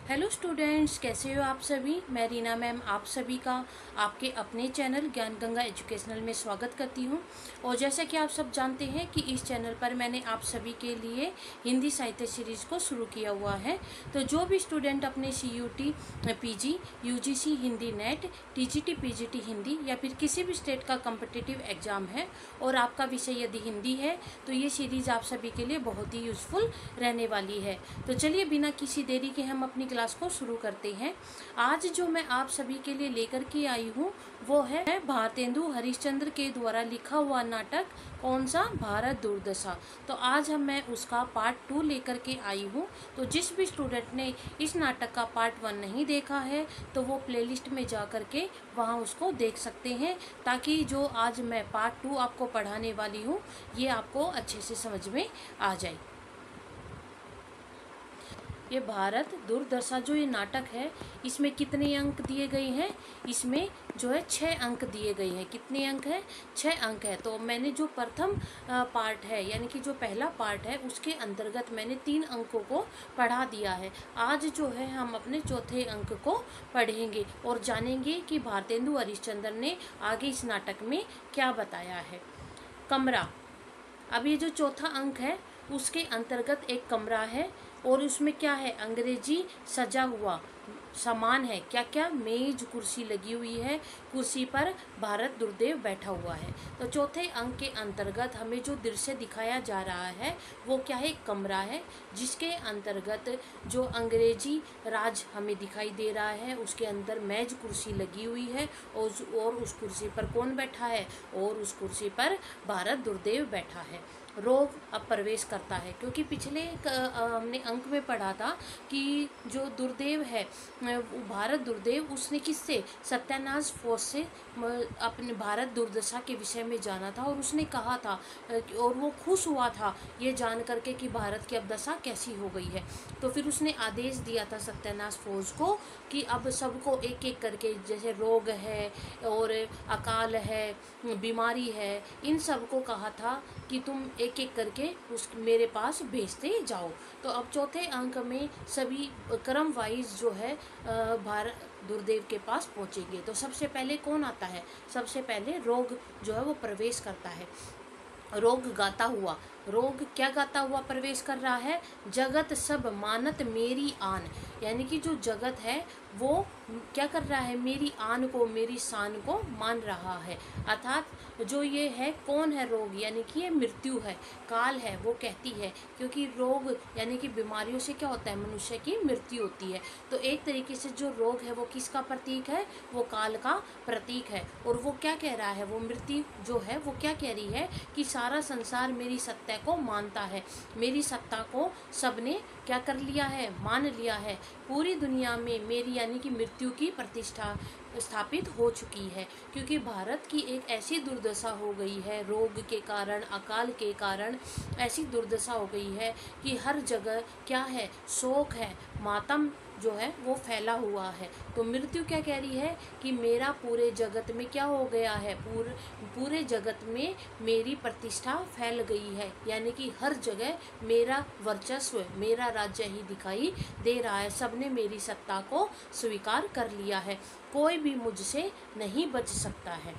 Hello students, कैसे हो आप सभी। मैं रीना मैम आप सभी का आपके अपने चैनल ज्ञान गंगा एजुकेशनल में स्वागत करती हूं। और जैसा कि आप सब जानते हैं कि इस चैनल पर मैंने आप सभी के लिए हिंदी साहित्य सीरीज़ को शुरू किया हुआ है। तो जो भी स्टूडेंट अपने CUT PG UGC Hindi net TGT PGT Hindi या फिर किसी भी स्टेट का कम्पिटिटिव एग्ज़ाम है और आपका विषय यदि हिंदी है तो ये सीरीज़ आप सभी के लिए बहुत ही यूज़फुल रहने वाली है। तो चलिए बिना किसी देरी के हम अपनी क्लास को शुरू करते हैं। आज जो मैं आप सभी के लिए लेकर के आई हूँ वो है भारतेंदु हरिश्चंद्र के द्वारा लिखा हुआ नाटक कौन सा, भारत दुर्दशा। तो आज मैं उसका पार्ट 2 लेकर के आई हूँ। तो जिस भी स्टूडेंट ने इस नाटक का पार्ट 1 नहीं देखा है तो वो प्लेलिस्ट में जा कर के वहाँ उसको देख सकते हैं, ताकि जो आज मैं पार्ट 2 आपको पढ़ाने वाली हूँ ये आपको अच्छे से समझ में आ जाए। ये भारत दुर्दशा जो ये नाटक है इसमें कितने अंक दिए गए हैं, इसमें जो है 6 अंक दिए गए हैं। कितने अंक हैं, 6 अंक है। तो मैंने जो प्रथम पार्ट है यानी कि जो पहला पार्ट है उसके अंतर्गत मैंने 3 अंकों को पढ़ा दिया है। आज जो है हम अपने चौथे अंक को पढ़ेंगे और जानेंगे कि भारतेंदु हरिश्चंद्र ने आगे इस नाटक में क्या बताया है। कमरा, अब ये जो चौथा अंक है उसके अंतर्गत एक कमरा है और उसमें क्या है, अंग्रेजी सजा हुआ सामान है। क्या क्या, मेज कुर्सी लगी हुई है, कुर्सी पर भारत दुर्देव बैठा हुआ है। तो चौथे अंक के अंतर्गत हमें जो दृश्य दिखाया जा रहा है वो क्या है, कमरा है, जिसके अंतर्गत जो अंग्रेजी राज हमें दिखाई दे रहा है उसके अंदर मेज कुर्सी लगी हुई है और उस कुर्सी पर कौन बैठा है, और उस कुर्सी पर भारत दुर्देव बैठा है। रोग अब प्रवेश करता है, क्योंकि पिछले हमने अंक में पढ़ा था कि जो दुर्देव है भारत दुर्देव उसने किससे, सत्यानाश फौज से अपने भारत दुर्दशा के विषय में जाना था और उसने कहा था और वो खुश हुआ था ये जान करके कि भारत की अब दशा कैसी हो गई है। तो फिर उसने आदेश दिया था सत्यानाश फौज को कि अब सबको एक एक करके, जैसे रोग है और अकाल है, बीमारी है, इन सबको कहा था कि तुम एक एक करके उस मेरे पास भेजते जाओ। तो अब चौथे अंक में सभी क्रम वाइज जो है भारत दुर्देव के पास पहुंचेंगे। तो सबसे पहले कौन आता है, सबसे पहले रोग जो है वो प्रवेश करता है। रोग गाता हुआ, रोग क्या गाता हुआ प्रवेश कर रहा है, जगत सब मानत मेरी आन, यानी कि जो जगत है वो क्या कर रहा है, मेरी आन को, मेरी शान को मान रहा है। अर्थात जो ये है कौन है, रोग यानी कि ये मृत्यु है, काल है, वो कहती है, क्योंकि रोग यानी कि बीमारियों से क्या होता है, मनुष्य की मृत्यु होती है। तो एक तरीके से जो रोग है वो किसका प्रतीक है, वो काल का प्रतीक है। और वो क्या कह रहा है, वो मृत्यु जो है वो क्या कह रही है कि सारा संसार मेरी सत्ता को मानता है, मेरी सत्ता को सबने क्या कर लिया है, मान लिया है। पूरी दुनिया में मेरी यानी कि मृत्यु की प्रतिष्ठा स्थापित हो चुकी है, क्योंकि भारत की एक ऐसी दुर्दशा हो गई है, रोग के कारण, अकाल के कारण ऐसी दुर्दशा हो गई है कि हर जगह क्या है, शोक है, मातम जो है वो फैला हुआ है। तो मृत्यु क्या कह रही है कि मेरा पूरे जगत में क्या हो गया है, पूरे जगत में मेरी प्रतिष्ठा फैल गई है, यानी कि हर जगह मेरा वर्चस्व, मेरा राज्य ही दिखाई दे रहा है, सबने मेरी सत्ता को स्वीकार कर लिया है, कोई भी मुझसे नहीं बच सकता है।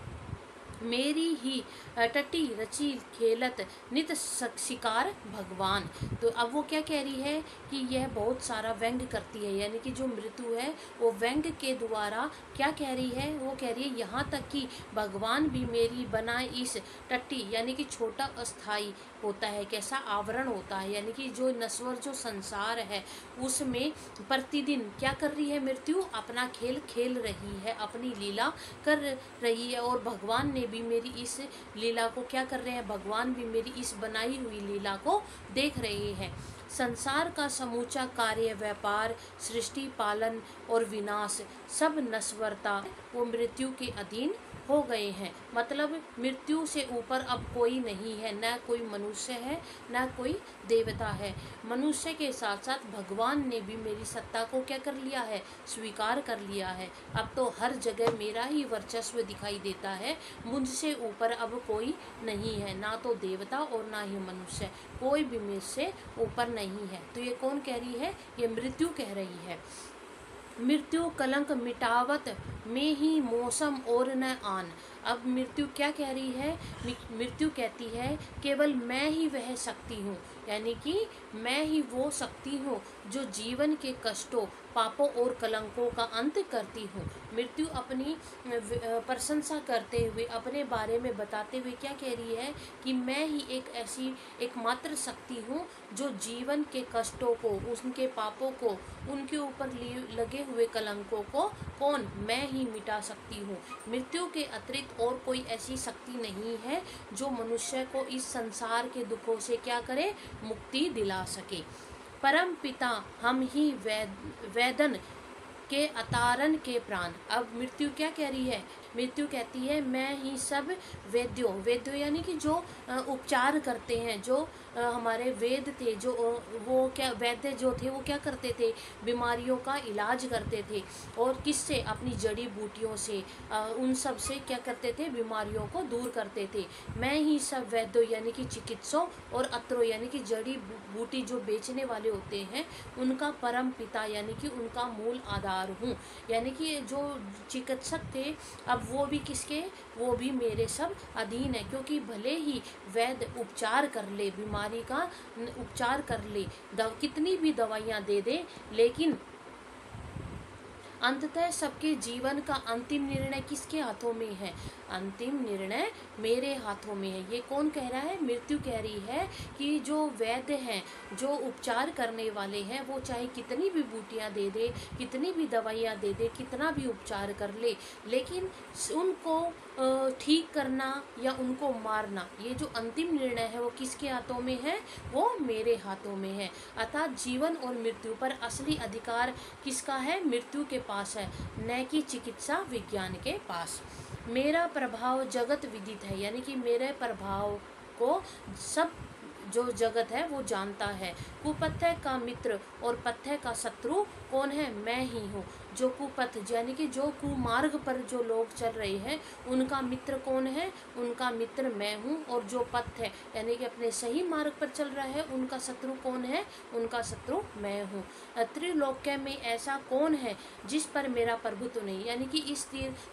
मेरी ही टटी रची खेलत नित शिकार भगवान। तो अब वो क्या कह रही है कि यह बहुत सारा व्यंग करती है, यानी कि जो मृत्यु है वो व्यंग के द्वारा क्या कह रही है, वो कह रही है यहाँ तक कि भगवान भी मेरी बनाए इस टट्टी, यानी कि छोटा अस्थाई होता है, कैसा आवरण होता है, यानी कि जो नश्वर जो संसार है उसमें प्रतिदिन क्या कर रही है, मृत्यु अपना खेल खेल रही है, अपनी लीला कर रही है। और भगवान ने भी मेरी इस लीला को क्या कर रहे हैं, भगवान भी मेरी इस बनाई हुई लीला को देख रहे हैं। संसार का समूचा कार्य, व्यापार, सृष्टि, पालन और विनाश, सब नश्वरता वो मृत्यु के अधीन हो गए हैं। मतलब मृत्यु से ऊपर अब कोई नहीं है, न कोई मनुष्य है न कोई देवता है। मनुष्य के साथ साथ भगवान ने भी मेरी सत्ता को क्या कर लिया है, स्वीकार कर लिया है। अब तो हर जगह मेरा ही वर्चस्व दिखाई देता है, मुझसे ऊपर अब कोई नहीं है, ना तो देवता और ना ही मनुष्य, कोई भी मुझसे ऊपर नहीं है। तो ये कौन कह रही है, ये मृत्यु कह रही है। मृत्यु कलंक मिटावत में ही मौसम और न आन। अब मृत्यु क्या कह रही है? मृत्यु कहती है केवल मैं ही वह शक्ति हूँ, यानी कि मैं ही वो शक्ति हूँ जो जीवन के कष्टों, पापों और कलंकों का अंत करती हूँ। मृत्यु अपनी प्रशंसा करते हुए, अपने बारे में बताते हुए क्या कह रही है कि मैं ही एक ऐसी एकमात्र शक्ति हूँ जो जीवन के कष्टों को, उनके पापों को, उनके ऊपर लगे हुए कलंकों को मैं ही मिटा सकती हूँ। मृत्यु के अतिरिक्त और कोई ऐसी शक्ति नहीं है जो मनुष्य को इस संसार के दुखों से क्या करे, मुक्ति दिला सके। परम पिता हम ही वेदन के अतारन के प्राण। अब मृत्यु क्या कह रही है? मृत्यु कहती है मैं ही सब वेद्यों यानी कि जो उपचार करते हैं, जो हमारे वेद थे, जो वो क्या वैद्य जो थे वो क्या करते थे, बीमारियों का इलाज करते थे। और किससे? अपनी जड़ी बूटियों से, उन सब से क्या करते थे, बीमारियों को दूर करते थे। मैं ही सब वैद्यों यानी कि चिकित्सों और अत्रों यानी कि जड़ी बूटी जो बेचने वाले होते हैं उनका परम पिता यानी कि उनका मूल आधार हूँ। यानी कि जो चिकित्सक थे अब वो भी किसके? वो भी मेरे सब अधीन है, क्योंकि भले ही वैद्य उपचार कर ले, बीमारी का उपचार कर ले, कितनी भी दवाइयाँ दे दे, लेकिन अंततः सबके जीवन का अंतिम निर्णय किसके हाथों में है? अंतिम निर्णय मेरे हाथों में है। ये कौन कह रहा है? मृत्यु कह रही है कि जो वैद्य हैं, जो उपचार करने वाले हैं, वो चाहे कितनी भी बूटियां दे दे, कितनी भी दवाइयां दे दे, कितना भी उपचार कर ले, लेकिन उनको ठीक करना या उनको मारना, ये जो अंतिम निर्णय है वो किसके हाथों में है? वो मेरे हाथों में है। अर्थात जीवन और मृत्यु पर असली अधिकार किसका है? मृत्यु के पास है, न कि चिकित्सा विज्ञान के पास। मेरा प्रभाव जगत विदित है, यानी कि मेरे प्रभाव को सब जो जगत है वो जानता है। कुपथ्य का मित्र और पथ्य का शत्रु कौन है? मैं ही हूँ। जो कुपथ यानी कि जो कुमार्ग पर जो लोग चल रहे हैं उनका मित्र कौन है? उनका मित्र मैं हूँ। और जो पथ है यानी कि अपने सही मार्ग पर चल रहा है उनका शत्रु कौन है? उनका शत्रु मैं हूँ। त्रिलोक्य में ऐसा कौन है जिस पर मेरा प्रभुत्व नहीं? यानी कि इस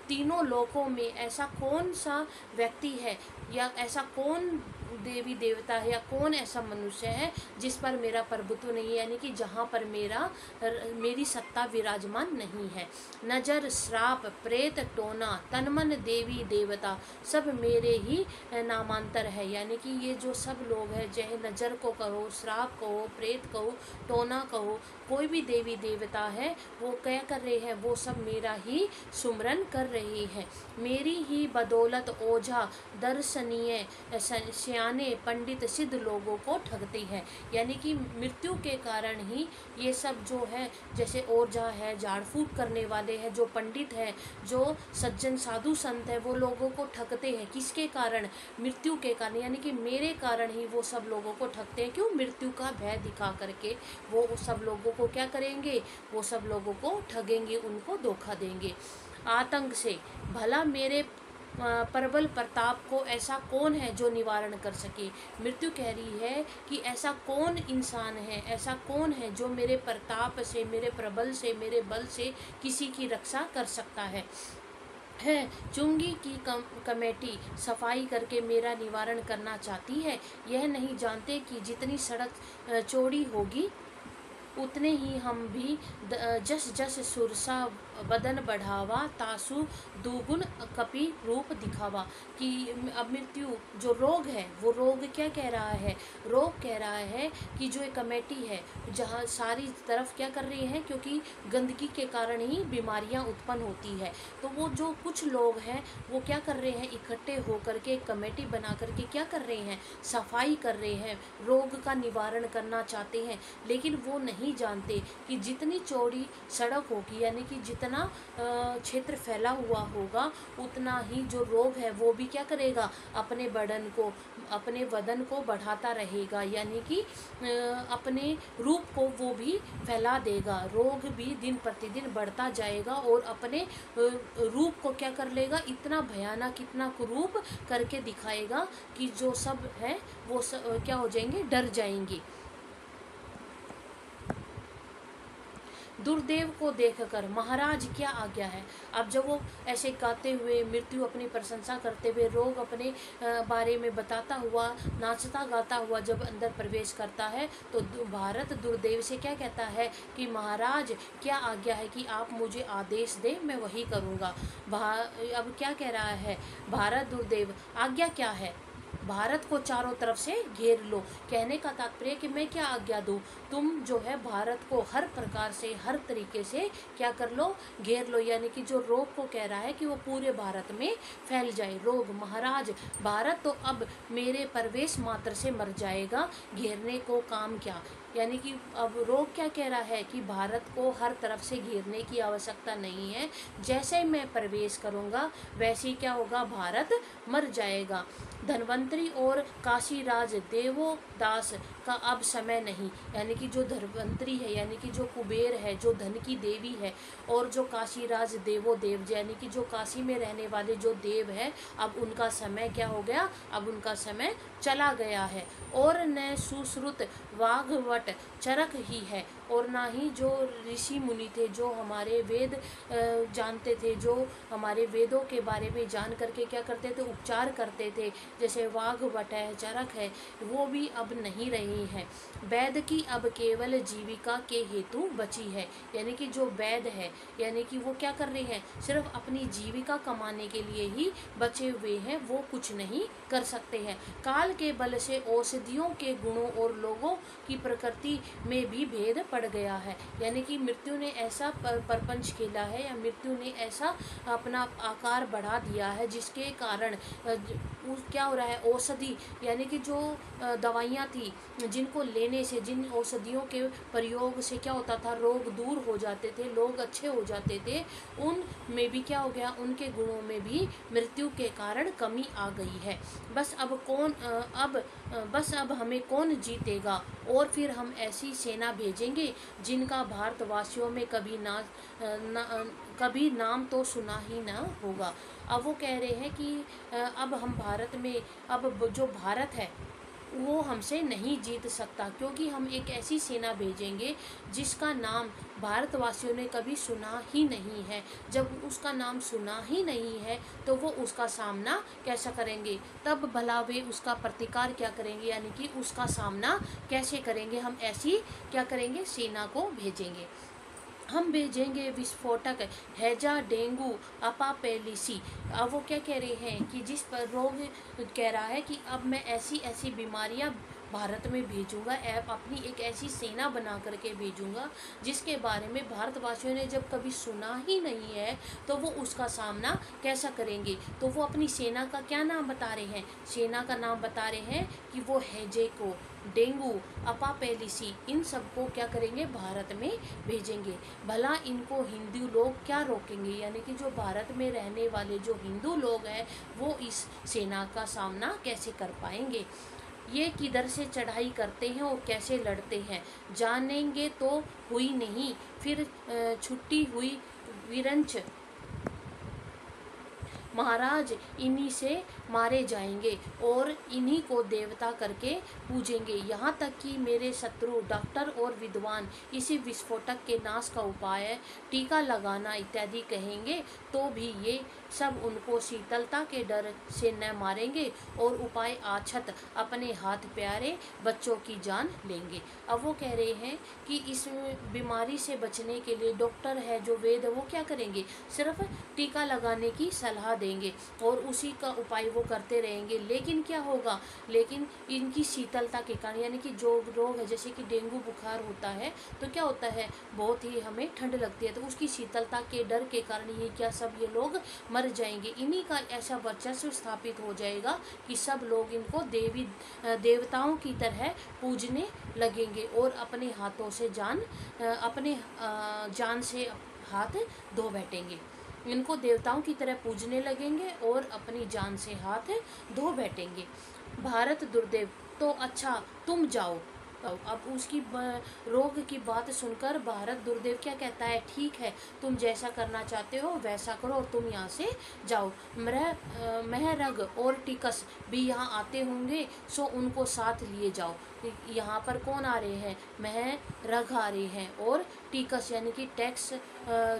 तीनों लोकों में ऐसा कौन सा व्यक्ति है या ऐसा कौन देवी देवता है या कौन ऐसा मनुष्य है जिस पर मेरा प्रभुत्व नहीं है, यानी कि जहाँ पर मेरी सत्ता विराजमान नहीं है। नजर, श्राप, प्रेत, टोना, तनमन, देवी देवता सब मेरे ही नामांतर है। यानी कि ये जो सब लोग हैं, चाहे नजर को कहो, श्राप कहो, प्रेत कहो, टोना कहो, कोई भी देवी देवता है, वो क्या कर रहे हैं? वो सब मेरा ही सुमरन कर रही है। मेरी ही बदौलत ओझा दर्शनीय सियाने पंडित सिद्ध लोगों को ठगती है। यानी कि मृत्यु के कारण ही ये सब जो है, जैसे ओझा है, झाड़ फूक करने वाले हैं, जो पंडित हैं, जो सज्जन साधु संत है, वो लोगों को ठगते हैं। किसके कारण? मृत्यु के कारण, यानी कि मेरे कारण ही वो सब लोगों को ठगते हैं। क्यों? मृत्यु का भय दिखा करके वो सब लोगों को क्या करेंगे? वो सब लोगों को ठगेंगे, उनको धोखा देंगे। आतंक से भला मेरे प्रबल प्रताप को ऐसा कौन है जो निवारण कर सके? मृत्यु कह रही है कि ऐसा कौन इंसान है, ऐसा कौन है जो मेरे प्रताप से, मेरे प्रबल से, मेरे बल से किसी की रक्षा कर सकता है। चुंगी की कमेटी सफाई करके मेरा निवारण करना चाहती है। यह नहीं जानते कि जितनी सड़क चौड़ी होगी उतने ही हम भी जस जस सुरसा बदन बढ़ावा, तासु दुगुन कपि रूप दिखावा। कि अब मृत्यु जो रोग है, वो रोग क्या कह रहा है? रोग कह रहा है कि जो एक कमेटी है जहाँ सारी तरफ क्या कर रही है, क्योंकि गंदगी के कारण ही बीमारियाँ उत्पन्न होती है, तो वो जो कुछ लोग हैं वो क्या कर रहे हैं? इकट्ठे होकर के एक कमेटी बना करके क्या कर रहे हैं? सफाई कर रहे हैं, रोग का निवारण करना चाहते हैं। लेकिन वो नहीं जानते कि जितनी चौड़ी सड़क होगी, यानी कि जितना क्षेत्र फैला हुआ होगा, उतना ही जो रोग है वो भी क्या करेगा? अपने वदन को बढ़ाता रहेगा, यानी कि अपने रूप को वो भी फैला देगा। रोग भी दिन प्रतिदिन बढ़ता जाएगा और अपने रूप को क्या कर लेगा? इतना भयानक, इतना कुरूप करके दिखाएगा कि जो सब है वो क्या हो जाएंगे? डर जाएंगे। दुर्देव को देखकर महाराज क्या आज्ञा है। अब जब वो ऐसे गाते हुए, मृत्यु अपनी प्रशंसा करते हुए, रोग अपने बारे में बताता हुआ, नाचता गाता हुआ जब अंदर प्रवेश करता है तो भारत दुर्देव से क्या कहता है कि महाराज क्या आज्ञा है कि आप मुझे आदेश दें, मैं वही करूँगा। अब क्या कह रहा है भारत दुर्देव, आज्ञा क्या है? भारत को चारों तरफ से घेर लो। कहने का तात्पर्य कि मैं क्या आज्ञा दूँ, तुम जो है भारत को हर प्रकार से, हर तरीके से क्या कर लो, घेर लो। यानी कि जो रोग को कह रहा है कि वो पूरे भारत में फैल जाए। रोग, महाराज भारत तो अब मेरे प्रवेश मात्र से मर जाएगा, घेरने को काम क्या। यानी कि अब रोग क्या कह रहा है कि भारत को हर तरफ से घेरने की आवश्यकता नहीं है, जैसे मैं प्रवेश करूँगा वैसे ही क्या होगा, भारत मर जाएगा। धन्वंतरी और काशीराज देवोदास का अब समय नहीं। यानी कि जो धन्वंतरी है, यानी कि जो कुबेर है, जो धन की देवी है, और जो काशीराज देवोदेव यानी कि जो काशी में रहने वाले जो देव है, अब उनका समय क्या हो गया, अब उनका समय चला गया है। और न सुश्रुत वाघवट चरक ही है, और ना ही जो ऋषि मुनि थे, जो हमारे वेद जानते थे, जो हमारे वेदों के बारे में जान करके क्या करते थे, उपचार करते थे, जैसे वाघवट है, चरक है, वो भी अब नहीं रही हैं। वैद की अब केवल जीविका के हेतु बची है। यानी कि जो वैद है, यानी कि वो क्या कर रहे हैं, सिर्फ अपनी जीविका कमाने के लिए ही बचे हुए हैं, वो कुछ नहीं कर सकते हैं। काल के बल से औषधियों के गुणों और लोगों की प्रकृति में भी भेद पड़ गया है। यानी कि मृत्यु ने ऐसा प्रपंच खेला है, या मृत्यु ने ऐसा अपना आकार बढ़ा दिया है, जिसके कारण क्या हो रहा है, औषधि यानी कि जो दवाइयाँ थी, जिनको लेने से, जिन औषधियों के प्रयोग से क्या होता था, रोग दूर हो जाते थे, लोग अच्छे हो जाते थे, उन में भी क्या हो गया, उनके गुणों में भी मृत्यु के कारण कमी आ गई है। बस अब हमें कौन जीतेगा, और फिर हम ऐसी सेना भेजेंगे जिनका भारतवासियों में कभी नाम तो सुना ही ना होगा। अब वो कह रहे हैं कि अब हम भारत में, अब जो भारत है वो हमसे नहीं जीत सकता, क्योंकि हम एक ऐसी सेना भेजेंगे जिसका नाम भारतवासियों ने कभी सुना ही नहीं है। जब उसका नाम सुना ही नहीं है तो वो उसका सामना कैसा करेंगे, तब भला वे उसका प्रतिकार क्या करेंगे, यानी कि उसका सामना कैसे करेंगे। हम ऐसी क्या करेंगे, सेना को भेजेंगे। हम भेजेंगे विस्फोटक हैजा, डेंगू, अपापेलिसी। अब वो क्या कह रहे हैं कि जिस पर रोग कह रहा है कि अब मैं ऐसी ऐसी बीमारियां भारत में भेजूंगा, अपनी एक ऐसी सेना बना करके भेजूंगा जिसके बारे में भारतवासियों ने जब कभी सुना ही नहीं है, तो वो उसका सामना कैसा करेंगे। तो वो अपनी सेना का क्या नाम बता रहे हैं, सेना का नाम बता रहे हैं कि वो हैजे को, डेंगू, अपापेलिसी, इन सबको क्या करेंगे, भारत में भेजेंगे। भला इनको हिंदू लोग क्या रोकेंगे, यानी कि जो भारत में रहने वाले जो हिंदू लोग हैं वो इस सेना का सामना कैसे कर पाएंगे। ये किधर से चढ़ाई करते हैं और कैसे लड़ते हैं, जानेंगे तो हुई नहीं फिर छुट्टी हुई विरंच। महाराज इन्हीं से मारे जाएंगे और इन्हीं को देवता करके पूजेंगे। यहाँ तक कि मेरे शत्रु डॉक्टर और विद्वान इसी विस्फोटक के नाश का उपाय टीका लगाना इत्यादि कहेंगे, तो भी ये सब उनको शीतलता के डर से न मारेंगे और उपाय आछत अपने हाथ प्यारे बच्चों की जान लेंगे। अब वो कह रहे हैं कि इस बीमारी से बचने के लिए डॉक्टर है जो वेद, वो क्या करेंगे, सिर्फ टीका लगाने की सलाह देंगे और उसी का उपाय वो करते रहेंगे। लेकिन क्या होगा, लेकिन इनकी शीतलता के कारण, यानी कि जो रोग है जैसे कि डेंगू बुखार होता है तो क्या होता है, बहुत ही हमें ठंड लगती है, तो उसकी शीतलता के डर के कारण ये क्या सब ये लोग मर जाएंगे। इन्हीं का ऐसा वर्चस्व स्थापित हो जाएगा कि सब लोग इनको देवताओं की तरह पूजने लगेंगे और अपने हाथों से अपने जान से हाथ धो बैठेंगे। इनको देवताओं की तरह पूजने लगेंगे और अपनी जान से हाथ धो बैठेंगे। भारत दुर्देव, तो अच्छा तुम जाओ। अब उसकी रोग की बात सुनकर भारत दुर्देव क्या कहता है, ठीक है तुम जैसा करना चाहते हो वैसा करो और तुम यहाँ से जाओ। महरग और टिकस भी यहाँ आते होंगे, सो उनको साथ लिए जाओ। यहाँ पर कौन आ रहे हैं, मह रघ आ रहे हैं, और टिकस यानी कि टैक्स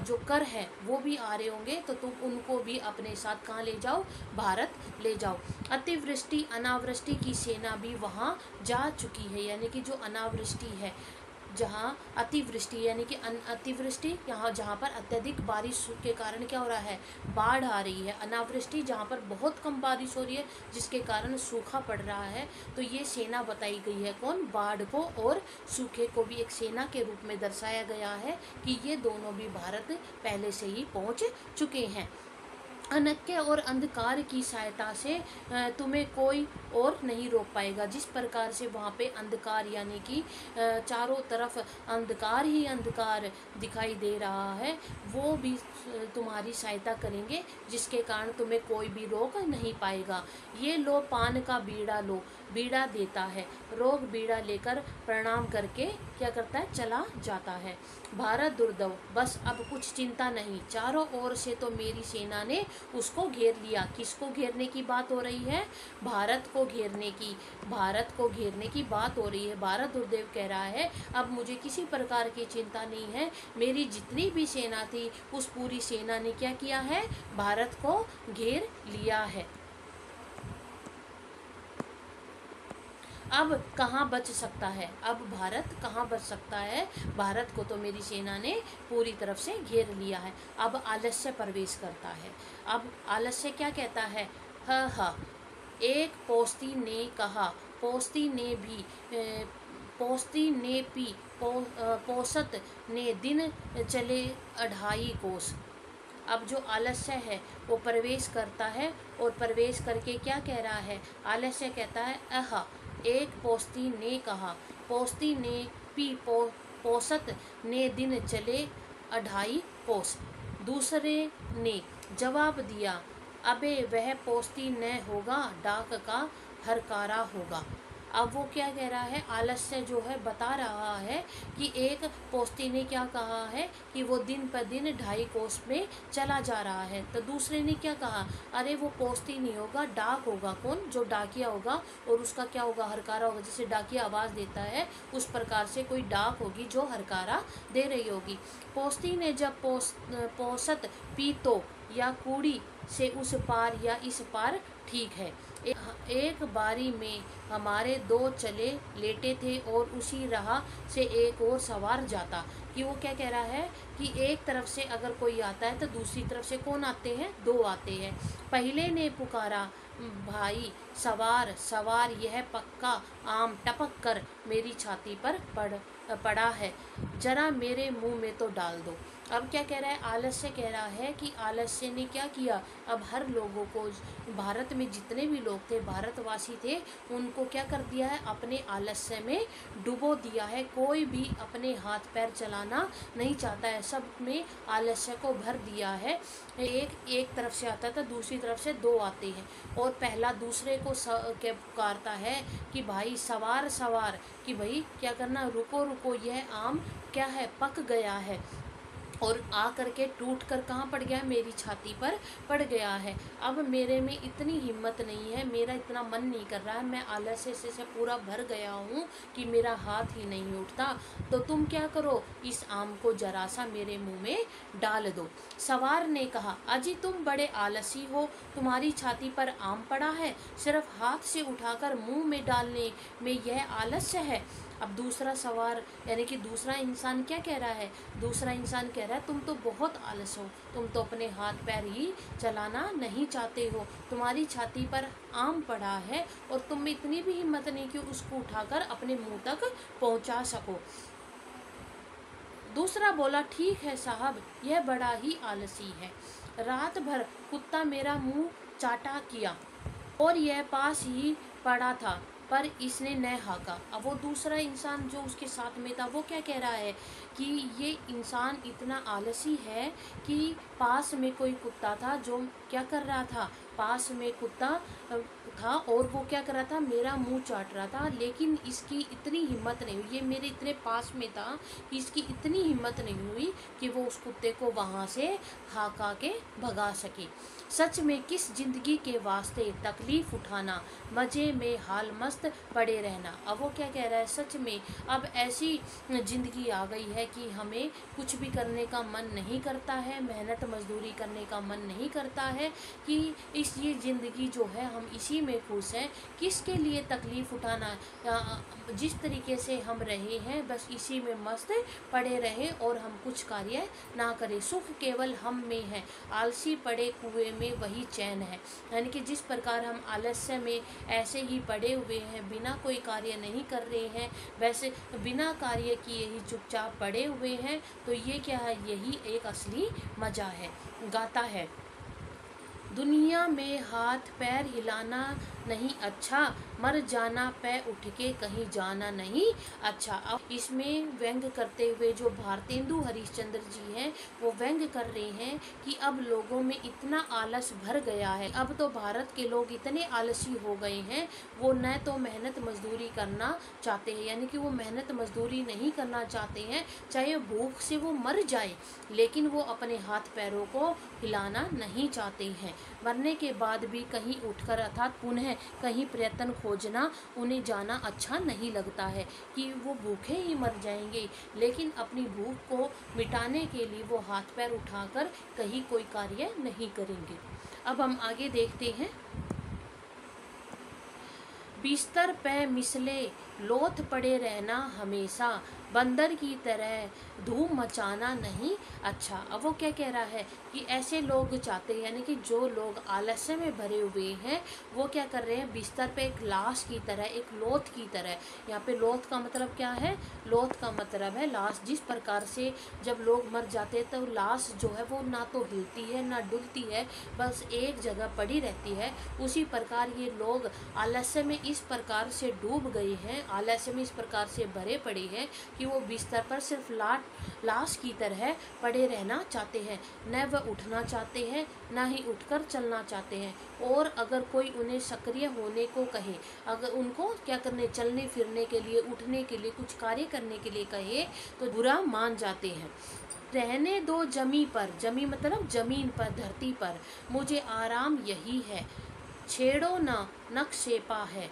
जो कर है वो भी आ रहे होंगे, तो तुम उनको भी अपने साथ कहाँ ले जाओ, भारत ले जाओ। अतिवृष्टि अनावृष्टि की सेना भी वहाँ जा चुकी है, यानी कि जो अनावृष्टि है, जहाँ अतिवृष्टि यानी कि अतिवृष्टि यहाँ जहाँ पर अत्यधिक बारिश के कारण क्या हो रहा है, बाढ़ आ रही है। अनावृष्टि जहाँ पर बहुत कम बारिश हो रही है जिसके कारण सूखा पड़ रहा है। तो ये सेना बताई गई है, कौन, बाढ़ को और सूखे को भी एक सेना के रूप में दर्शाया गया है कि ये दोनों भी भारत पहले से ही पहुँच चुके हैं। अनक्य और अंधकार की सहायता से तुम्हें कोई और नहीं रोक पाएगा। जिस प्रकार से वहाँ पे अंधकार यानी कि चारों तरफ अंधकार ही अंधकार दिखाई दे रहा है, वो भी तुम्हारी सहायता करेंगे, जिसके कारण तुम्हें कोई भी रोक नहीं पाएगा। ये लो पान का बीड़ा लो, बीड़ा देता है, रोग बीड़ा लेकर प्रणाम करके क्या करता है, चला जाता है। भारत दुर्दव, बस अब कुछ चिंता नहीं, चारों ओर से तो मेरी सेना ने उसको घेर लिया। किसको घेरने की बात हो रही है, भारत को घेरने की, भारत को घेरने की बात हो रही है। भारत दुर्देव कह रहा है अब मुझे किसी प्रकार की चिंता नहीं है, मेरी जितनी भी सेना थी उस पूरी सेना ने क्या किया है, भारत को घेर लिया है। अब कहाँ बच सकता है, अब भारत कहाँ बच सकता है, भारत को तो मेरी सेना ने पूरी तरफ से घेर लिया है। अब आलस्य प्रवेश करता है। अब आलस्य क्या कहता है, हा एक पोस्ती ने कहा, पोस्ती ने भी पोस्ती ने पी पोसत ने दिन चले 2.5 कोस। अब जो आलस्य है वो प्रवेश करता है, और प्रवेश करके क्या कह रहा है, आलस्य कहता है एक पोस्ती ने कहा, पोस्ती ने पी पोसत ने दिन चले 2.5 कोस। दूसरे ने जवाब दिया, अबे वह पोस्ती न होगा, डाक का हरकारा होगा। अब वो क्या कह रहा है, आलस्य जो है बता रहा है कि एक पोस्ती ने क्या कहा है कि वो दिन पर दिन 2.5 कोस में चला जा रहा है। तो दूसरे ने क्या कहा, अरे वो पोस्ती नहीं होगा, डाक होगा, कौन, जो डाकिया होगा, और उसका क्या होगा, हरकारा होगा। जैसे डाकिया आवाज़ देता है उस प्रकार से कोई डाक होगी जो हरकारा दे रही होगी। पोस्ती ने जब पोसत पीतो या कूड़ी से उस पार या इस पार ठीक है। एक बारी में हमारे 2 चले लेटे थे और उसी राह से एक और सवार जाता। कि वो क्या कह रहा है कि एक तरफ से अगर कोई आता है तो दूसरी तरफ से कौन आते हैं, 2 आते हैं। पहले ने पुकारा, भाई सवार सवार, यह पक्का आम टपक कर मेरी छाती पर पड़ा है, जरा मेरे मुंह में तो डाल दो। अब क्या कह रहा है, आलस्य कह रहा है कि आलस्य ने क्या किया, अब हर लोगों को, भारत में जितने भी लोग थे, भारतवासी थे, उनको क्या कर दिया है, अपने आलस्य में डुबो दिया है। कोई भी अपने हाथ पैर चलाना नहीं चाहता है, सब में आलस्य को भर दिया है। एक तरफ से आता था, दूसरी तरफ से 2 आते हैं, और पहला दूसरे को पुकारता है कि भाई सवार सवार, कि भाई क्या करना, रुको रुको, यह आम क्या है, पक गया है, और आ करके टूट कर कहाँ पड़ गया है, मेरी छाती पर पड़ गया है। अब मेरे में इतनी हिम्मत नहीं है, मेरा इतना मन नहीं कर रहा है, मैं आलस्य से पूरा भर गया हूँ कि मेरा हाथ ही नहीं उठता। तो तुम क्या करो, इस आम को जरा सा मेरे मुंह में डाल दो। सवार ने कहा, अजी तुम बड़े आलसी हो, तुम्हारी छाती पर आम पड़ा है, सिर्फ हाथ से उठाकर मुंह में डालने में यह आलस्य है। अब दूसरा सवार यानी कि दूसरा इंसान क्या कह रहा है, दूसरा इंसान कह रहा है तुम तो बहुत आलस हो, तुम तो अपने हाथ पैर ही चलाना नहीं चाहते हो, तुम्हारी छाती पर आम पड़ा है और तुम में इतनी भी हिम्मत नहीं कि उसको उठाकर अपने मुंह तक पहुंचा सको। दूसरा बोला, ठीक है साहब, यह बड़ा ही आलसी है, रात भर कुत्ता मेरा मुंह चाटा किया और यह पास ही पड़ा था पर इसने न हाँका। अब वो दूसरा इंसान जो उसके साथ में था वो क्या कह रहा है कि ये इंसान इतना आलसी है कि पास में कोई कुत्ता था जो क्या कर रहा था, पास में कुत्ता था और वो क्या कर रहा था, मेरा मुंह चाट रहा था, लेकिन इसकी इतनी हिम्मत नहीं हुई, ये मेरे इतने पास में था कि इसकी इतनी हिम्मत नहीं हुई कि वो उस कुत्ते को वहाँ से हाका के भगा सके। सच में किस जिंदगी के वास्ते तकलीफ उठाना, मज़े में हाल मस्त पड़े रहना। अब वो क्या कह रहा है, सच में अब ऐसी ज़िंदगी आ गई है कि हमें कुछ भी करने का मन नहीं करता है, मेहनत मजदूरी करने का मन नहीं करता है, कि ये ज़िंदगी जो है हम इसी में खुश हैं, किसके लिए तकलीफ़ उठाना। जिस तरीके से हम रहे हैं बस इसी में मस्त पड़े रहें और हम कुछ कार्य ना करें। सुख केवल हम में है, आलसी पड़े कुएं में वही चैन है। यानी कि जिस प्रकार हम आलस्य में ऐसे ही पड़े हुए हैं, बिना कोई कार्य नहीं कर रहे हैं, वैसे बिना कार्य किए ही चुपचाप पड़े हुए हैं, तो ये क्या है, यही एक असली मज़ा है। गाता है, दुनिया में हाथ पैर हिलाना नहीं अच्छा, मर जाना पै उठ के कहीं जाना नहीं अच्छा। अब इसमें व्यंग करते हुए जो भारतेंदु हरिश्चंद्र जी हैं वो व्यंग कर रहे हैं कि अब लोगों में इतना आलस भर गया है, अब तो भारत के लोग इतने आलसी हो गए हैं, वो न तो मेहनत मजदूरी करना चाहते हैं, यानी कि वो मेहनत मजदूरी नहीं करना चाहते हैं, चाहे भूख से वो मर जाए, लेकिन वो अपने हाथ पैरों को हिलाना नहीं चाहते हैं। मरने के बाद भी कहीं उठकर अर्थात पुनः कहीं प्रयत्न खोजना उन्हें जाना अच्छा नहीं लगता है, कि वो भूखे ही मर जाएंगे, लेकिन अपनी भूख को मिटाने के लिए वो हाथ पैर उठाकर कहीं कोई कार्य नहीं करेंगे। अब हम आगे देखते हैं। बिस्तर पे मिसले लोथ पड़े रहना हमेशा, बंदर की तरह धूम मचाना नहीं अच्छा। अब वो क्या कह रहा है कि ऐसे लोग चाहते हैं, यानी कि जो लोग आलस्य में भरे हुए हैं वो क्या कर रहे हैं, बिस्तर पे एक लाश की तरह, एक लोथ की तरह। यहाँ पे लोथ का मतलब क्या है, लोथ का मतलब है लाश। जिस प्रकार से जब लोग मर जाते हैं तो लाश जो है वो ना तो हिलती है ना डुलती है, बस एक जगह पड़ी रहती है, उसी प्रकार ये लोग आलस्य में इस प्रकार से डूब गए हैं, आलस्य में इस प्रकार से भरे पड़े हैं कि वो बिस्तर पर सिर्फ लाश की तरह पड़े रहना चाहते हैं, न वह उठना चाहते हैं न ही उठकर चलना चाहते हैं। और अगर कोई उन्हें सक्रिय होने को कहे, अगर उनको क्या करने, चलने फिरने के लिए, उठने के लिए, कुछ कार्य करने के लिए कहे तो बुरा मान जाते हैं। रहने दो जमी पर, जमी मतलब जमीन पर, धरती पर, मुझे आराम यही है, छेड़ो ना नक्शेपा है,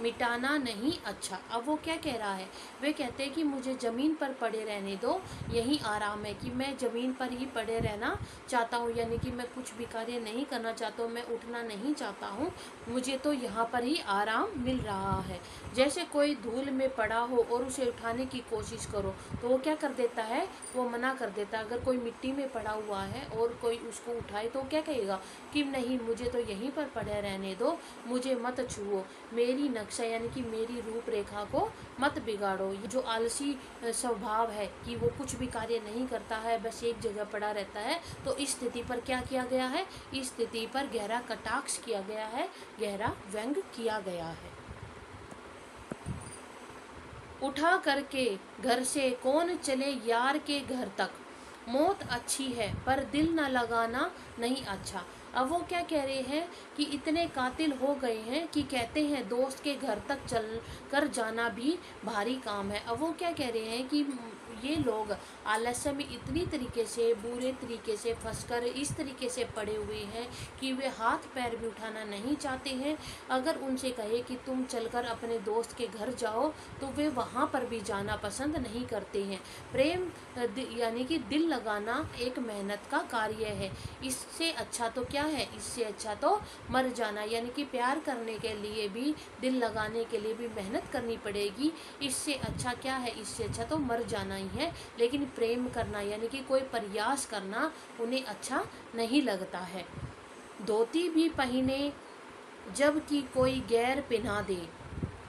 मिटाना नहीं अच्छा। अब वो क्या कह रहा है, वे कहते हैं कि मुझे ज़मीन पर पड़े रहने दो, यही आराम है, कि मैं ज़मीन पर ही पड़े रहना चाहता हूँ, यानी कि मैं कुछ भी कार्य नहीं करना चाहता हूँ, मैं उठना नहीं चाहता हूँ, मुझे तो यहाँ पर ही आराम मिल रहा है। जैसे कोई धूल में पड़ा हो और उसे उठाने की कोशिश करो तो वो क्या कर देता है, वो मना कर देता है। अगर कोई मिट्टी में पड़ा हुआ है और कोई उसको उठाए तो क्या कहेगा कि नहीं, मुझे तो यहीं पर पड़े रहने दो, मुझे मत छुओ, मेरी नक्शा यानी कि मेरी रूपरेखा को मत बिगाड़ो। ये जो आलसी स्वभाव है कि वो कुछ भी कार्य नहीं करता है, बस एक जगह पड़ा रहता है, तो इस स्थिति पर क्या किया गया है, इस स्थिति पर गहरा कटाक्ष किया गया है, गहरा व्यंग किया गया है। उठा करके घर से कौन चले यार के घर तक, मौत अच्छी है पर दिल न लगाना नहीं अच्छा। अब वो क्या कह रहे हैं कि इतने कातिल हो गए हैं कि कहते हैं दोस्त के घर तक चल कर जाना भी भारी काम है। अब वो क्या कह रहे हैं कि ये लोग आलस्य में इतनी तरीके से, बुरे तरीके से फंसकर इस तरीके से पड़े हुए हैं कि वे हाथ पैर भी उठाना नहीं चाहते हैं। अगर उनसे कहे कि तुम चलकर अपने दोस्त के घर जाओ तो वे वहाँ पर भी जाना पसंद नहीं करते हैं। प्रेम यानी कि दिल लगाना एक मेहनत का कार्य है, इससे अच्छा तो क्या है, इससे अच्छा तो मर जाना, यानी कि प्यार करने के लिए भी, दिल लगाने के लिए भी मेहनत करनी पड़ेगी, इससे अच्छा क्या है, इससे अच्छा तो मर जाना ही है। लेकिन प्रेम करना यानी कि कोई प्रयास करना उन्हें अच्छा नहीं लगता है। धोती भी पहने जबकि कोई गैर पहना दे,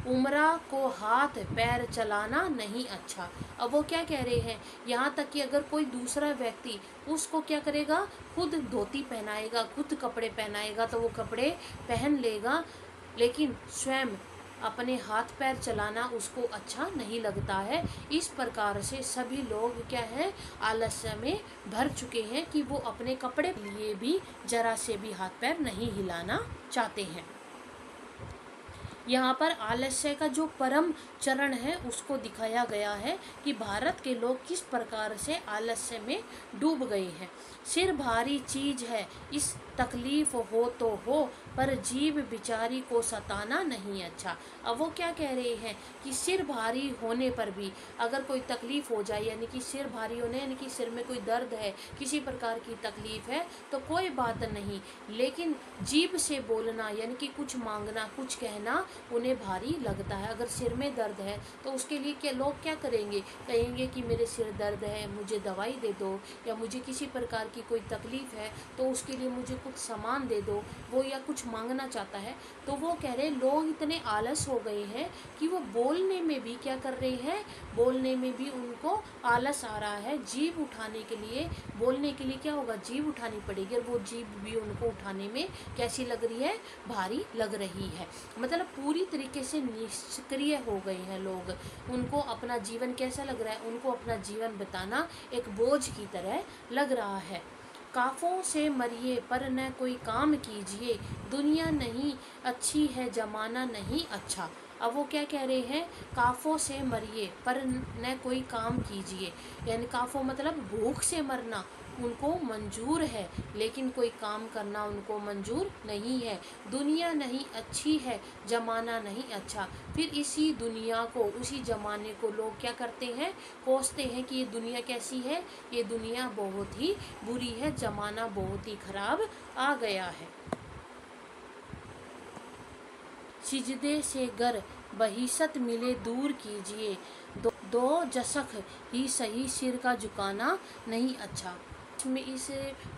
उमरा को हाथ पैर चलाना नहीं अच्छा। अब वो क्या कह रहे हैं, यहाँ तक कि अगर कोई दूसरा व्यक्ति उसको क्या करेगा, खुद धोती पहनाएगा, खुद कपड़े पहनाएगा तो वो कपड़े पहन लेगा, लेकिन स्वयं अपने हाथ पैर चलाना उसको अच्छा नहीं लगता है। इस प्रकार से सभी लोग क्या है, आलस्य में भर चुके हैं कि वो अपने कपड़े के लिए भी जरा से भी हाथ पैर नहीं हिलाना चाहते हैं। यहाँ पर आलस्य का जो परम चरण है उसको दिखाया गया है कि भारत के लोग किस प्रकार से आलस्य में डूब गए हैं। सिर भारी चीज है, इस तकलीफ हो तो हो, पर जीव बिचारी को सताना नहीं अच्छा। अब वो क्या कह रहे हैं कि सिर भारी होने पर भी अगर कोई तकलीफ हो जाए, यानी कि सिर भारी होने यानी कि सिर में कोई दर्द है, किसी प्रकार की तकलीफ है तो कोई बात नहीं, लेकिन जीभ से बोलना यानी कि कुछ मांगना, कुछ कहना उन्हें भारी लगता है। अगर सिर में दर्द है तो उसके लिए क्या लोग क्या करेंगे, कहेंगे कि मेरे सिर दर्द है, मुझे दवाई दे दो, या मुझे किसी प्रकार की कोई तकलीफ है तो उसके लिए मुझे कुछ सामान दे दो, वो या कुछ मांगना चाहता है। तो वो कह रहे लोग इतने आलस हो गए हैं कि वो बोलने में भी क्या कर रहे हैं, बोलने में भी उनको आलस आ रहा है। जीभ उठाने के लिए, बोलने के लिए क्या होगा, जीभ उठानी पड़ेगी, और वो जीभ भी उनको उठाने में कैसी लग रही है, भारी लग रही है। मतलब पूरी तरीके से निष्क्रिय हो गए हैं लोग। उनको अपना जीवन कैसा लग रहा है, उनको अपना जीवन बिताना एक बोझ की तरह लग रहा है। काफों से मरिए पर न कोई काम कीजिए, दुनिया नहीं अच्छी है जमाना नहीं अच्छा। अब वो क्या कह रहे हैं, काफों से मरिए पर न कोई काम कीजिए, यानी काफों मतलब भूख से मरना उनको मंजूर है, लेकिन कोई काम करना उनको मंजूर नहीं है। दुनिया नहीं अच्छी है जमाना नहीं अच्छा। फिर इसी दुनिया को, उसी जमाने को लोग क्या करते हैं, कोसते हैं कि ये दुनिया कैसी है, ये दुनिया बहुत ही बुरी है, जमाना बहुत ही खराब आ गया है। सिजदे से गर बहिसत मिले दूर कीजिए, दो जसख ही सही सिर का झुकाना नहीं अच्छा। में इस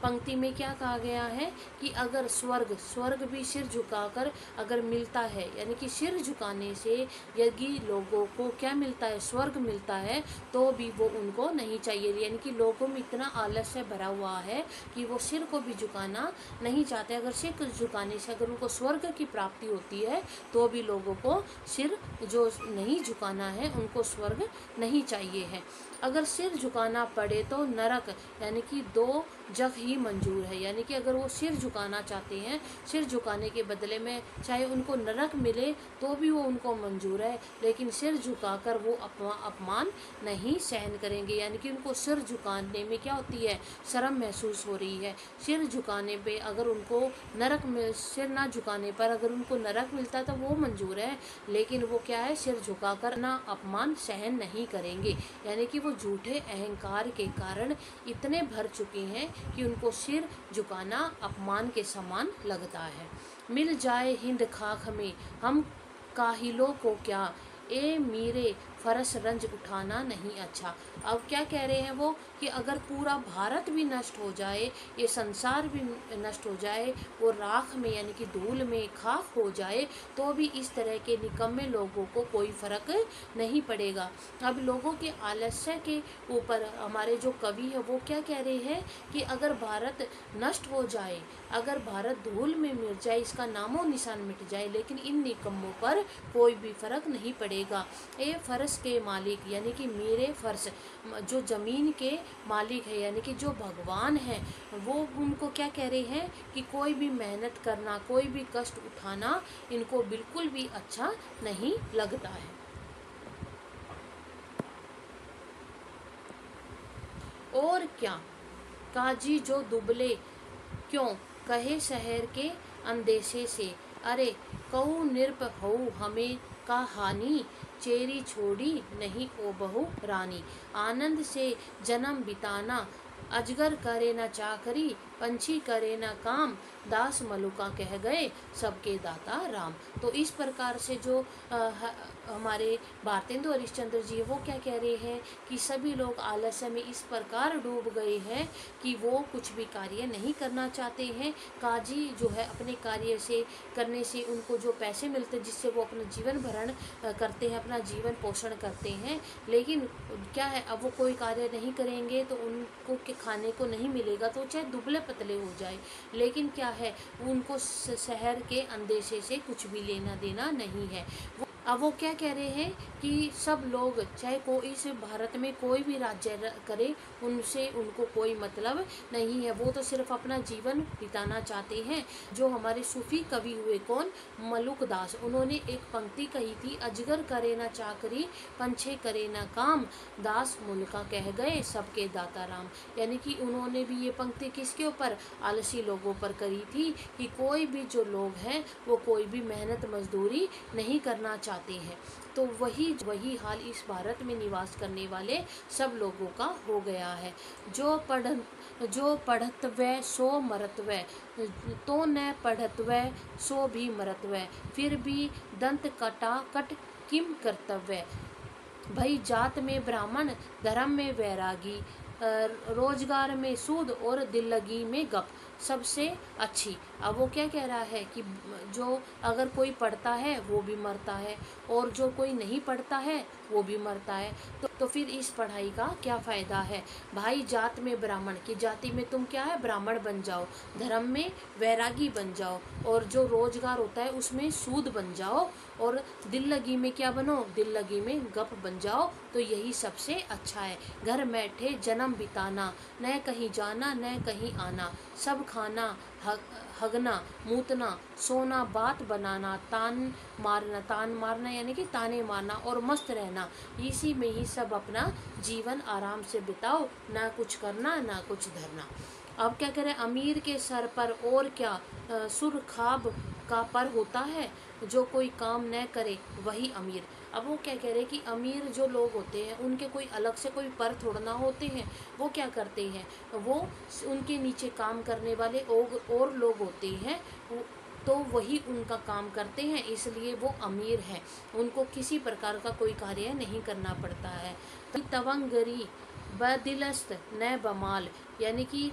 पंक्ति में क्या कहा गया है कि अगर स्वर्ग भी सिर झुकाकर अगर मिलता है, यानी कि सिर झुकाने से यदि लोगों को क्या मिलता है, स्वर्ग मिलता है, तो भी वो उनको नहीं चाहिए। यानी कि लोगों में इतना आलस्य भरा हुआ है कि वो सिर को भी झुकाना नहीं चाहते। अगर सिर झुकाने से अगर उनको स्वर्ग की प्राप्ति होती है तो भी लोगों को सिर जो नहीं झुकाना है उनको स्वर्ग नहीं चाहिए है। अगर सिर झुकाना पड़े तो नरक यानी कि दो जग ही मंजूर है। यानी कि अगर वो सिर झुकाना चाहते हैं, सिर झुकाने के बदले में चाहे उनको नरक मिले तो भी वो उनको मंजूर है, लेकिन सिर झुकाकर वो अपमान नहीं सहन करेंगे। यानी कि उनको सिर झुकाने में क्या होती है, शर्म महसूस हो रही है। सिर झुकाने पे अगर उनको नरक में, सिर ना झुकाने पर अगर उनको नरक मिलता है तो वो मंजूर है, लेकिन वो क्या है, सिर झुकाकर ना अपमान सहन नहीं करेंगे। यानी कि वो झूठे अहंकार के कारण इतने भर चुके हैं कि उनको सिर झुकाना अपमान के समान लगता है। मिल जाए हिंद खाक में हम काहिलों को क्या, ए मीरे फरस रंज उठाना नहीं अच्छा। अब क्या कह रहे हैं वो कि अगर पूरा भारत भी नष्ट हो जाए, ये संसार भी नष्ट हो जाए, वो राख में यानी कि धूल में खाक हो जाए, तो भी इस तरह के निकम्मे लोगों को कोई फर्क नहीं पड़ेगा। अब लोगों के आलस्य के ऊपर हमारे जो कवि है वो क्या कह रहे हैं कि अगर भारत नष्ट हो जाए, अगर भारत धूल में मिट जाए, इसका नामो निशान मिट जाए, लेकिन इन निकम्मों पर कोई भी फर्क नहीं पड़ेगा। ए फर्श के मालिक यानी कि मेरे फर्श, जो ज़मीन के मालिक है यानी कि जो भगवान है, वो उनको क्या कह रहे हैं कि कोई भी मेहनत करना, कोई भी कष्ट उठाना इनको बिल्कुल भी अच्छा नहीं लगता है। और क्या काजी जो दुबले क्यों कहे शहर के अंदेशे से, अरे कहू निरप हो हमें का हानि, चेरी छोड़ी नहीं ओ बहु रानी। आनंद से जन्म बिताना, अजगर करे न चाकरी, पंछी करे न काम, दास मलुका कह गए सबके दाता राम। तो इस प्रकार से जो हमारे भारतेंदु हरिश्चंद्र जी वो क्या कह रहे हैं कि सभी लोग आलस्य में इस प्रकार डूब गए हैं कि वो कुछ भी कार्य नहीं करना चाहते हैं। काजी जो है अपने कार्य से करने से उनको जो पैसे मिलते हैं जिससे वो अपना जीवन भरण करते हैं, अपना जीवन पोषण करते हैं, लेकिन क्या है अब वो कोई कार्य नहीं करेंगे तो उनको के खाने को नहीं मिलेगा, तो चाहे दुबले पतले हो जाए, लेकिन क्या है उनको शहर के अंदेशे से कुछ भी लेना देना नहीं है। अब वो क्या कह रहे हैं कि सब लोग, चाहे कोई इस भारत में कोई भी राज्य करे, उनसे उनको कोई मतलब नहीं है, वो तो सिर्फ अपना जीवन बिताना चाहते हैं। जो हमारे सूफी कवि हुए कौन, मलुक दास, उन्होंने एक पंक्ति कही थी, अजगर करे ना चाकरी, पंछे करे ना काम, दास मुल्का कह गए सबके दाता राम। यानी कि उन्होंने भी ये पंक्ति किसके ऊपर, आलसी लोगों पर करी थी कि कोई भी जो लोग हैं वो कोई भी मेहनत मजदूरी नहीं करना चाहते हैं। तो वही हाल इस भारत में निवास करने वाले सब लोगों का हो गया है। जो पढ़तवै सो मरतवै, तो न पढ़तवै सो भी मरतवै, फिर भी दंत कटा कट किम कर्तव्य। भाई जात में ब्राह्मण, धर्म में वैरागी, रोजगार में सूद और दिल लगी में गप सबसे अच्छी। अब वो क्या कह रहा है कि जो अगर कोई पढ़ता है वो भी मरता है, और जो कोई नहीं पढ़ता है वो भी मरता है। तो फिर इस पढ़ाई का क्या फ़ायदा है। भाई जात में ब्राह्मण, की जाति में तुम क्या है, ब्राह्मण बन जाओ, धर्म में वैरागी बन जाओ, और जो रोजगार होता है उसमें सूद बन जाओ, और दिल लगी में क्या बनो, दिल लगी में गप बन जाओ, तो यही सबसे अच्छा है। घर बैठे जन्म बिताना, न कहीं जाना न कहीं आना, सब खाना हगना मूतना, सोना बात बनाना, तान मारना यानी कि ताने मारना, और मस्त रहना, इसी में ही सब अपना जीवन आराम से बिताओ, ना कुछ करना ना कुछ धरना। अब क्या करें, अमीर के सर पर और क्या सुरखाब का पर होता है, जो कोई काम न करे वही अमीर। अब वो क्या कह रहे हैं कि अमीर जो लोग होते हैं उनके कोई अलग से कोई पर थोड़ा ना होते हैं, वो क्या करते हैं, वो उनके नीचे काम करने वाले और लोग होते हैं, तो वही उनका काम करते हैं, इसलिए वो अमीर हैं, उनको किसी प्रकार का कोई कार्य नहीं करना पड़ता है। तवंगरी बदिलस्त न बमाल, यानी कि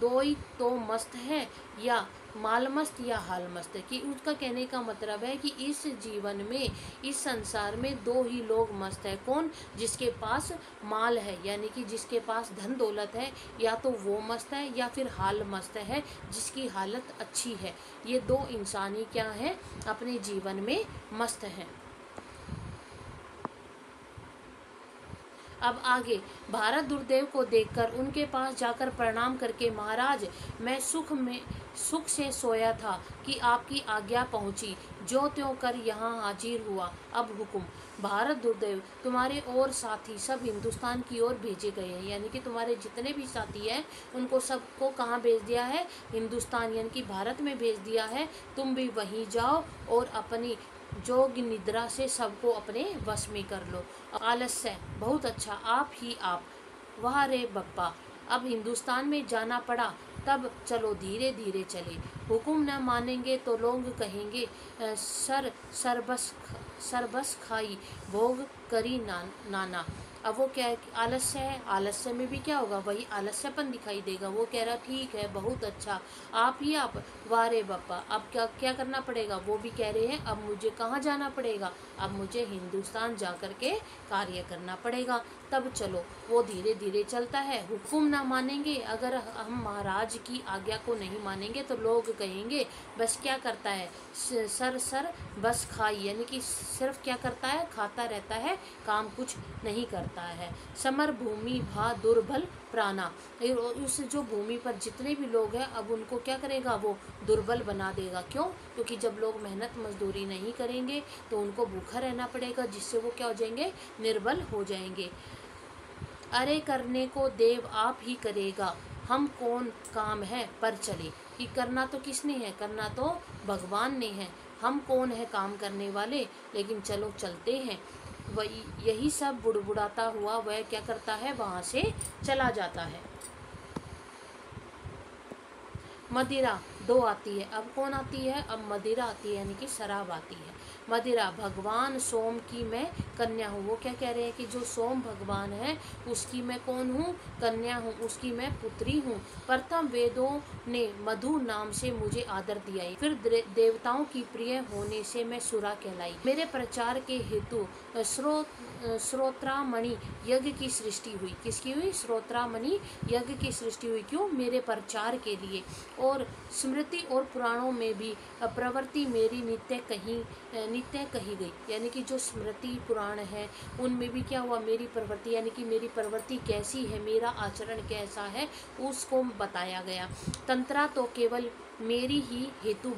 दो ही तो मस्त है, या माल मस्त या हाल मस्त, कि उसका कहने का मतलब है कि इस जीवन में, इस संसार में दो ही लोग मस्त है। कौन, जिसके पास माल है, यानी कि जिसके पास धन दौलत है, या तो वो मस्त है, या फिर हाल मस्त है, जिसकी हालत अच्छी है। ये दो इंसान ही क्या है, अपने जीवन में मस्त हैं। अब आगे, भारत दुर्देव को देखकर उनके पास जाकर प्रणाम करके, महाराज मैं सुख से सोया था कि आपकी आज्ञा पहुंची, जो त्यों कर यहाँ हाजिर हुआ, अब हुक्म। भारत दुर्देव, तुम्हारे और साथी सब हिंदुस्तान की ओर भेजे गए हैं, यानी कि तुम्हारे जितने भी साथी हैं उनको सबको कहाँ भेज दिया है, हिंदुस्तान यानी कि भारत में भेज दिया है। तुम भी वहीं जाओ और अपनी जोग निद्रा से सबको अपने वश में कर लो। आलस्य, बहुत अच्छा, आप ही आप, वाह रे बप्पा। अब हिंदुस्तान में जाना पड़ा, तब चलो धीरे धीरे चले, हुक्म न मानेंगे तो लोग कहेंगे सरबस खाई भोग करी नाना। अब वो क्या है, आलस्य है, आलस्य में भी क्या होगा, वही आलस्यपन दिखाई देगा। वो कह रहा ठीक है, बहुत अच्छा, आप ही आप, वारे बापा। अब क्या करना पड़ेगा, वो भी कह रहे हैं अब मुझे कहाँ जाना पड़ेगा, अब मुझे हिंदुस्तान जा कर के कार्य करना पड़ेगा। तब चलो, वो धीरे धीरे चलता है। हुक्म ना मानेंगे, अगर हम महाराज की आज्ञा को नहीं मानेंगे तो लोग कहेंगे बस क्या करता है, सर बस खाई, यानी कि सिर्फ क्या करता है, खाता रहता है, काम कुछ नहीं करता है। समर भूमि भा दुर्बल प्राणा, उस जो भूमि पर जितने भी लोग हैं अब उनको क्या करेगा, वो दुर्बल बना देगा। क्यों, क्योंकि जब लोग मेहनत मजदूरी नहीं करेंगे तो उनको भूखा रहना पड़ेगा, जिससे वो क्या हो जाएंगे, निर्बल हो जाएंगे। अरे करने को देव आप ही करेगा, हम कौन काम है पर चले, कि करना तो किसने है, करना तो भगवान ने है, हम कौन है काम करने वाले, लेकिन चलो चलते हैं। वही यही सब बुड़बुड़ाता हुआ वह क्या करता है, वहाँ से चला जाता है। मदिरा दो आती है, अब कौन आती है, अब मदिरा आती है, यानी कि शराब आती है। मदिरा, भगवान सोम की मैं कन्या हूँ। वो क्या कह रहे हैं कि जो सोम भगवान है उसकी मैं कौन हूँ, कन्या हूँ, उसकी मैं पुत्री हूँ। प्रथम वेदों ने मधु नाम से मुझे आदर दिया, फिर देवताओं की प्रिय होने से मैं सुरा कहलाई। मेरे प्रचार के हेतु श्रोत्रामणि यज्ञ की सृष्टि हुई। किसकी हुई? श्रोत्रामणि यज्ञ की सृष्टि हुई। क्यों? मेरे प्रचार के लिए। और स्मृति और पुराणों में भी प्रवृत्ति मेरी नित्य कही गई। यानी कि जो स्मृति पुराण है उनमें भी क्या हुआ? मेरी प्रवृत्ति, यानी कि मेरी प्रवृत्ति कैसी है, मेरा आचरण कैसा है, उसको बताया गया। तंत्रा तो केवल मेरी ही हेतु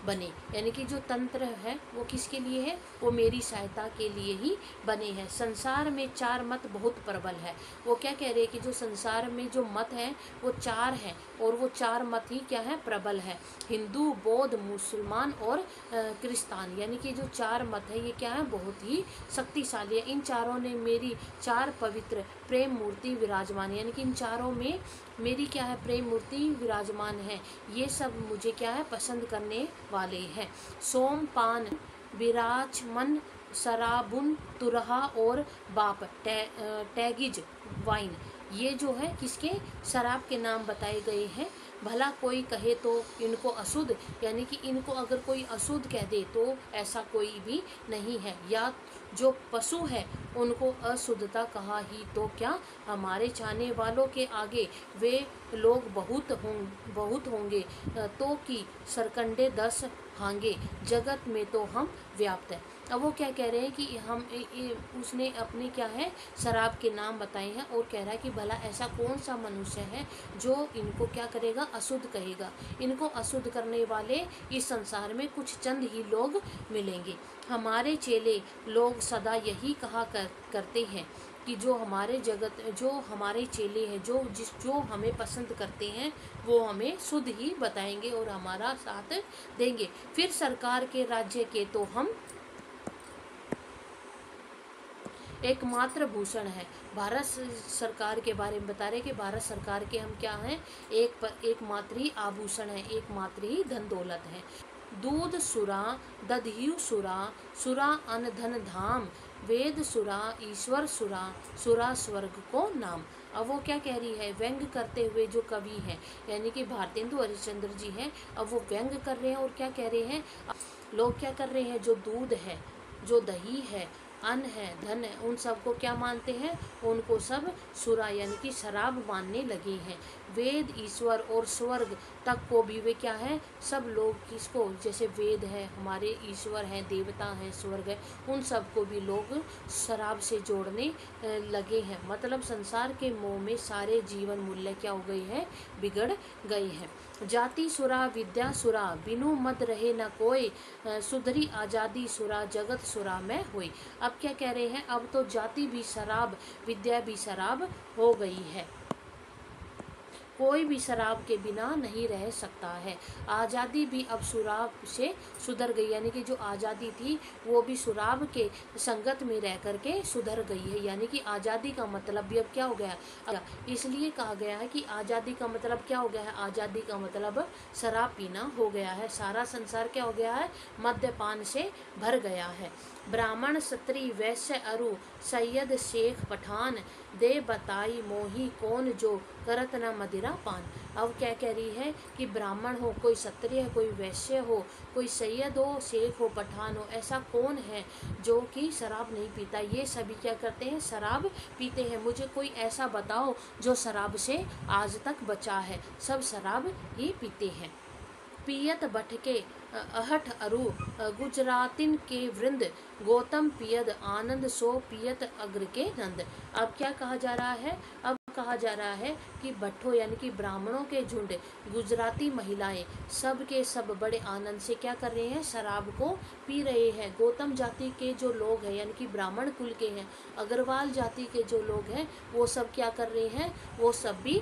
बने, यानी कि जो तंत्र है वो किसके लिए है? वो मेरी सहायता के लिए ही बने हैं। संसार में 4 मत बहुत प्रबल है। वो क्या कह रहे हैं कि जो संसार में जो मत है वो 4 हैं, और वो 4 मत ही क्या है? प्रबल है। हिंदू, बौद्ध, मुसलमान और क्रिस्तान, यानी कि जो 4 मत है ये क्या है? बहुत ही शक्तिशाली है। इन चारों ने मेरी 4 पवित्र प्रेम मूर्ति विराजमान, यानी कि इन चारों में मेरी क्या है? प्रेम मूर्ति विराजमान है। ये सब मुझे क्या है? पसंद करने वाले हैं। सोम पान विराजमन शराबुन तुरहा और बाप टैगिज वाइन, ये जो है किसके? शराब के नाम बताए गए हैं। भला कोई कहे तो इनको अशुद्ध, यानी कि इनको अगर कोई अशुद्ध कह दे तो ऐसा कोई भी नहीं है। या जो पशु है उनको अशुद्धता कहा ही तो क्या? हमारे चाहने वालों के आगे वे लोग बहुत होंगे तो कि सरकंडे 10 हांगे, जगत में तो हम व्याप्त हैं। अब वो क्या कह रहे हैं कि उसने अपने क्या है? शराब के नाम बताए हैं, और कह रहा है कि भला ऐसा कौन सा मनुष्य है जो इनको क्या करेगा? अशुद्ध कहेगा। इनको अशुद्ध करने वाले इस संसार में कुछ चंद ही लोग मिलेंगे। हमारे चेले लोग सदा यही कहा करते हैं कि जो हमारे चेले हैं, जो हमें पसंद करते हैं वो हमें शुद्ध ही बताएंगे और हमारा साथ देंगे। फिर सरकार के राज्य के तो हम एकमात्र भूषण है। भारत सरकार के बारे में बता रहे कि भारत सरकार के हम क्या हैं? एकमात्र ही आभूषण है, एकमात्र ही धन दौलत है। दूध सुरा दधियु सुरा, सुरा अन्न धन धाम, वेद सुरा ईश्वर सुरा, सुरा स्वर्ग को नाम। अब वो क्या कह रही है? व्यंग करते हुए जो कवि हैं, यानी कि भारतेंदु हरिश्चंद्र जी हैं, अब वो व्यंग कर रहे हैं और क्या कह रहे हैं? लोग क्या कर रहे हैं? जो दूध है, जो दही है, अन्न है, धन है, उन सबको क्या मानते हैं? उनको सब सुरा यानी कि शराब मानने लगे हैं। वेद, ईश्वर और स्वर्ग तक को भी वे क्या है? सब लोग किसको? जैसे वेद है, हमारे ईश्वर हैं, देवता हैं, स्वर्ग है, उन सबको भी लोग शराब से जोड़ने लगे हैं। मतलब संसार के मोह में सारे जीवन मूल्य क्या हो गए हैं? बिगड़ गए हैं। जाति सुरा विद्या सुरा, बिनु मद रहे न कोई, सुधरी आजादी सुरा, जगत सुरा में हुई। अब क्या कह रहे हैं? अब तो जाति भी शराब, विद्या भी शराब हो गई है। कोई भी शराब के बिना नहीं रह सकता है। आज़ादी भी अब शराब से सुधर गई, यानी कि जो आज़ादी थी वो भी शराब के संगत में रह करके सुधर गई है। यानी कि आज़ादी का मतलब भी अब क्या हो गया? इसलिए कहा गया है कि आज़ादी का मतलब क्या हो गया है? आज़ादी का मतलब शराब पीना हो गया है। सारा संसार क्या हो गया है? मद्यपान से भर गया है। ब्राह्मण, क्षत्रिय, वैश्य, अरु, सैयद, शेख, पठान, दे बताई मोही कौन जो करत न मदिरा पान। अब क्या कह रही है कि ब्राह्मण हो, कोई क्षत्रिय है, कोई वैश्य हो, कोई सैयद हो, शेख हो, पठान हो, ऐसा कौन है जो कि शराब नहीं पीता? ये सभी क्या करते हैं? शराब पीते हैं। मुझे कोई ऐसा बताओ जो शराब से आज तक बचा है। सब शराब ही पीते हैं। पियत बटके अहठ अरु, गुजरातिन के वृंद, गौतम पियद आनंद, सो पियत अग्र के नंद। अब क्या कहा जा रहा है? अब कहा जा रहा है कि भट्ठों यानी कि ब्राह्मणों के झुंड, गुजराती महिलाएं सब के सब बड़े आनंद से क्या कर रहे हैं? शराब को पी रहे हैं। गौतम जाति के जो लोग हैं यानी कि ब्राह्मण कुल के हैं, अग्रवाल जाति के जो लोग हैं वो सब क्या कर रहे हैं? वो सब भी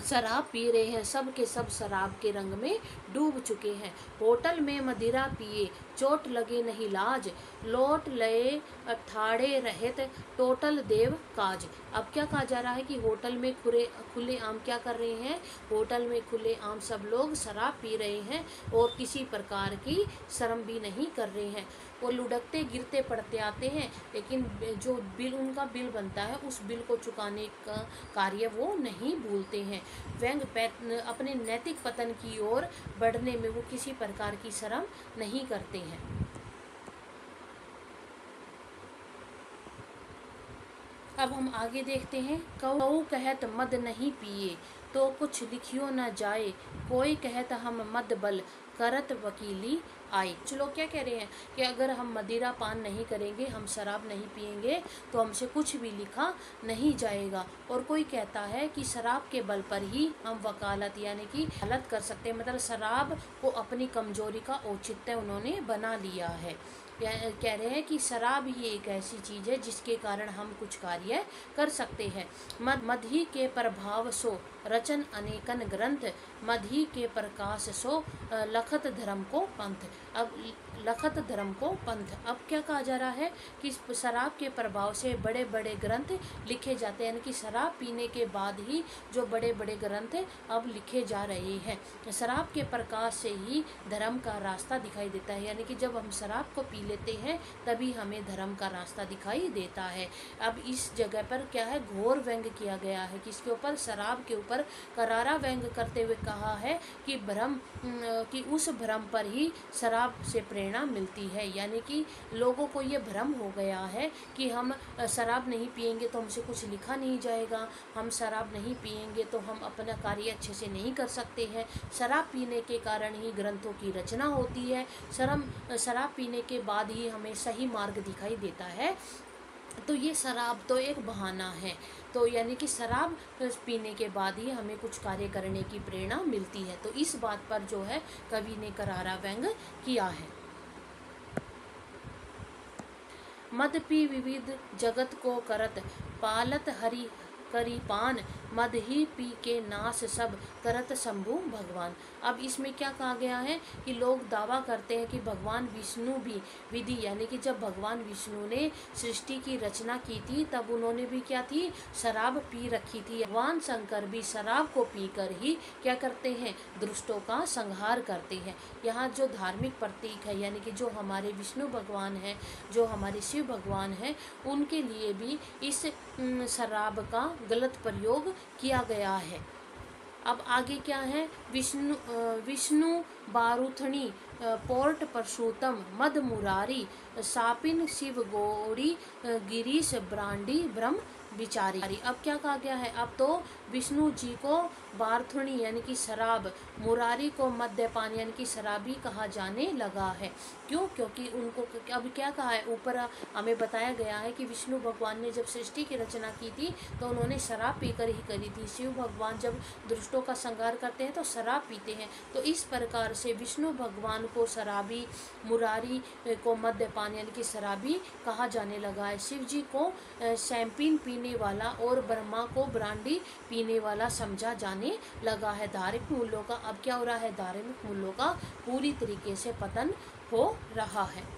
शराब पी रहे हैं। सब के सब शराब के रंग में डूब चुके हैं। होटल में मदिरा पिए, चोट लगे नहीं लाज, लौट लए ठाड़े रहत, टोटल देव काज। अब क्या कहा जा रहा है कि होटल में खुले आम क्या कर रहे हैं? होटल में खुले आम सब लोग शराब पी रहे हैं और किसी प्रकार की शर्म भी नहीं कर रहे हैं। वो लुढ़कते गिरते पड़ते आते हैं, लेकिन जो उनका बिल बनता है उस बिल को चुकाने का कार्य वो नहीं भूलते हैं। व्यंग अपने नैतिक पतन की ओर बढ़ने में वो किसी प्रकार की शर्म नहीं करते हैं। अब हम आगे देखते हैं। कऊ कहत मद नहीं पिए, तो कुछ लिखियो न जाए, कोई कहत हम मद बल, करत वकीली आए। कुछ लोग क्या कह रहे हैं कि अगर हम मदिरा पान नहीं करेंगे, हम शराब नहीं पिएंगे, तो हमसे कुछ भी लिखा नहीं जाएगा। और कोई कहता है कि शराब के बल पर ही हम वकालत यानी कि हालत कर सकते हैं, मतलब शराब को अपनी कमजोरी का औचित्य उन्होंने बना लिया है। कह रहे हैं कि शराब ही एक ऐसी चीज है जिसके कारण हम कुछ कार्य कर सकते हैं। मदही के प्रभाव सो रचन अनेकन ग्रंथ, मदही के प्रकाश सो लखत धर्म को पंथ। अब लखत धर्म को पंथ, अब क्या कहा जा रहा है कि शराब के प्रभाव से बड़े बड़े ग्रंथ लिखे जाते हैं, यानी कि शराब पीने के बाद ही जो बड़े बड़े ग्रंथ अब लिखे जा रहे हैं। शराब के प्रकाश से ही धर्म का रास्ता दिखाई देता है, यानी कि जब हम शराब को पी लेते हैं तभी हमें धर्म का रास्ता दिखाई देता है। अब इस जगह पर क्या है, घोर व्यंग किया गया है, किसके ऊपर, शराब के ऊपर करारा व्यंग करते हुए कहा है कि भ्रम कि उस भ्रम पर ही शराब से प्रेरणा मिलती है। यानी कि लोगों को ये भ्रम हो गया है कि हम शराब नहीं पिएंगे तो हमसे कुछ लिखा नहीं जाएगा, हम शराब नहीं पिएंगे तो हम अपना कार्य अच्छे से नहीं कर सकते हैं, शराब पीने के कारण ही ग्रंथों की रचना होती है, शराब पीने के बाद ही हमें सही मार्ग दिखाई देता है। तो ये शराब तो एक बहाना है, तो यानी कि शराब पीने के बाद ही हमें कुछ कार्य करने की प्रेरणा मिलती है। तो इस बात पर जो है कवि ने करारा व्यंग किया है। मद पी विविध जगत को करत, पालत हरि करी पान, मद ही पी के नाश सब, करत शंभु भगवान। अब इसमें क्या कहा गया है कि लोग दावा करते हैं कि भगवान विष्णु भी विधि, यानी कि जब भगवान विष्णु ने सृष्टि की रचना की थी तब उन्होंने भी क्या थी, शराब पी रखी थी। भगवान शंकर भी शराब को पीकर ही क्या करते हैं, दुष्टों का संहार करते हैं। यहाँ जो धार्मिक प्रतीक है, यानी कि जो हमारे विष्णु भगवान हैं, जो हमारे शिव भगवान हैं, उनके लिए भी इस शराब का गलत प्रयोग किया गया है। अब आगे क्या है, विष्णु बारूथणी पोर्ट परशुतम मद मुरारी, सापिन शिव गौरी गिरीश ब्रांडी ब्रह्म बिचारी। अब क्या कहा गया है, अब तो विष्णु जी को बारथुणी यानी कि शराब, मुरारी को मद्यपान यानी कि शराबी कहा जाने लगा है। क्यों? क्योंकि उनको अब क्या कहा है, ऊपर हमें बताया गया है कि विष्णु भगवान ने जब सृष्टि की रचना की थी तो उन्होंने शराब पीकर ही करी थी। शिव भगवान जब दुष्टों का संहार करते हैं तो शराब पीते हैं। तो इस प्रकार से विष्णु भगवान को शराबी, मुरारी को मद्यपान यानी कि शराबी कहा जाने लगा है। शिव जी को शैंपेन पीने वाला और ब्रह्मा को ब्रांडी पीने वाला समझा जाने लगा है। धार्मिक मूल्यों का अब क्या हो रहा है, धार्मिक मूल्यों का पूरी तरीके से पतन हो रहा है।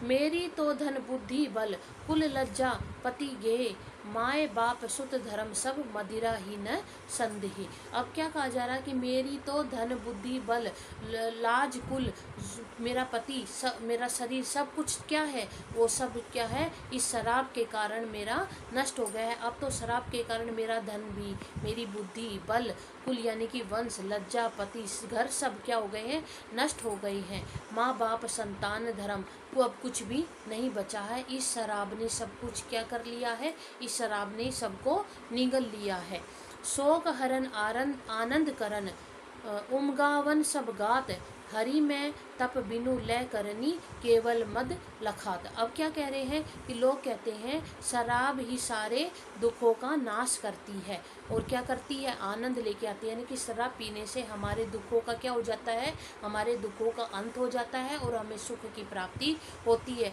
मेरी तो धन बुद्धि बल, कुल लज्जा पति गे, माए बाप सुत धर्म सब, मदिरा ही न संदेही। अब क्या कहा जा रहा है कि मेरी तो धन बुद्धि बल लाज कुल, मेरा पति मेरा शरीर सब कुछ क्या है, वो सब क्या है, इस शराब के कारण मेरा नष्ट हो गया है। अब तो शराब के कारण मेरा धन भी, मेरी बुद्धि, बल, कुल यानी कि वंश, लज्जा, पति, घर सब क्या हो गए हैं, नष्ट हो गए हैं। माँ बाप, संतान, धर्म को अब कुछ भी नहीं बचा है। इस शराब ने सब कुछ क्या कर लिया है, इस शराब ने सबको निगल लिया है। शोक हरन आनंद करन, उमगावन सब गात, हरि में तप बिनु लय करनी, केवल मद लखात। अब क्या कह रहे हैं कि लोग कहते हैं शराब ही सारे दुखों का नाश करती है और क्या करती है, आनंद लेके आती है। यानी कि शराब पीने से हमारे दुखों का क्या हो जाता है, हमारे दुखों का अंत हो जाता है और हमें सुख की प्राप्ति होती है।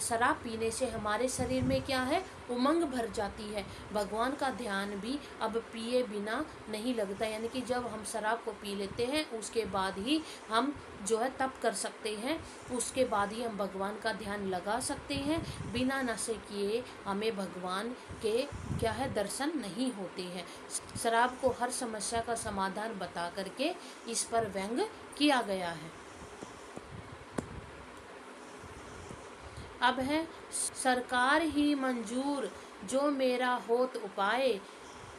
शराब पीने से हमारे शरीर में क्या है, उमंग भर जाती है। भगवान का ध्यान भी अब पिए बिना नहीं लगता, यानी कि जब हम शराब को पी लेते हैं उसके बाद ही हम जो है तप कर सकते हैं, उसके बाद ही हम भगवान का ध्यान लगा सकते हैं। बिना नशे किए हमें भगवान के क्या है, दर्शन नहीं होते हैं। शराब को हर समस्या का समाधान बता करके इस पर व्यंग किया गया है। अब है सरकार ही मंजूर जो मेरा होत उपाय,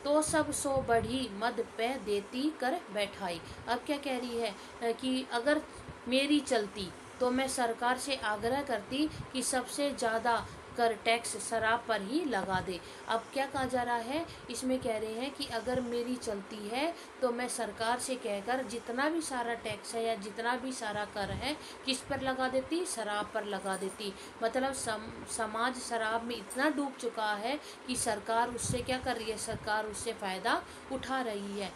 तो सब सो बढ़ी मद पे देती कर बैठाई। अब क्या कह रही है कि अगर मेरी चलती, तो मैं सरकार से आग्रह करती कि सबसे ज़्यादा कर टैक्स शराब पर ही लगा दे। अब क्या कहा जा रहा है, इसमें कह रहे हैं कि अगर मेरी चलती है तो मैं सरकार से कहकर जितना भी सारा टैक्स है या जितना भी सारा कर है किस पर लगा देती, शराब पर लगा देती। मतलब समाज शराब में इतना डूब चुका है कि सरकार उससे क्या कर रही है, सरकार उससे फ़ायदा उठा रही है।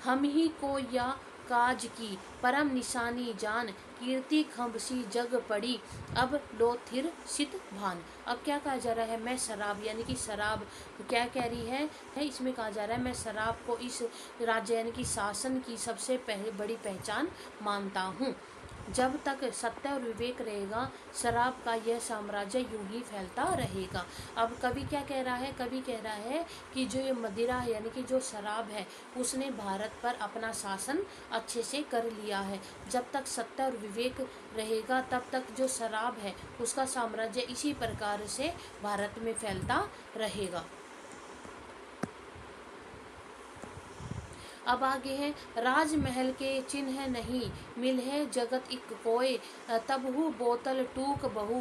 हम ही को या काज की परम निशानी जान, कीर्ति खम्बसी जग पड़ी, अब लो थिर सित भान। अब क्या कहा जा रहा है, मैं शराब यानी कि शराब क्या कह रही है, इसमें कहा जा रहा है मैं शराब को इस राज्य यानी कि शासन की सबसे बड़ी पहचान मानता हूँ। जब तक सत्य और विवेक रहेगा शराब का यह साम्राज्य यूं ही फैलता रहेगा। अब कवि क्या कह रहा है, कवि कह रहा है कि जो ये मदिरा है यानी कि जो शराब है उसने भारत पर अपना शासन अच्छे से कर लिया है। जब तक सत्य और विवेक रहेगा तब तक जो शराब है उसका साम्राज्य इसी प्रकार से भारत में फैलता रहेगा। अब आगे है, राजमहल के चिन्ह नहीं मिले जगत इक कोय, तब हु बोतल टूक बहु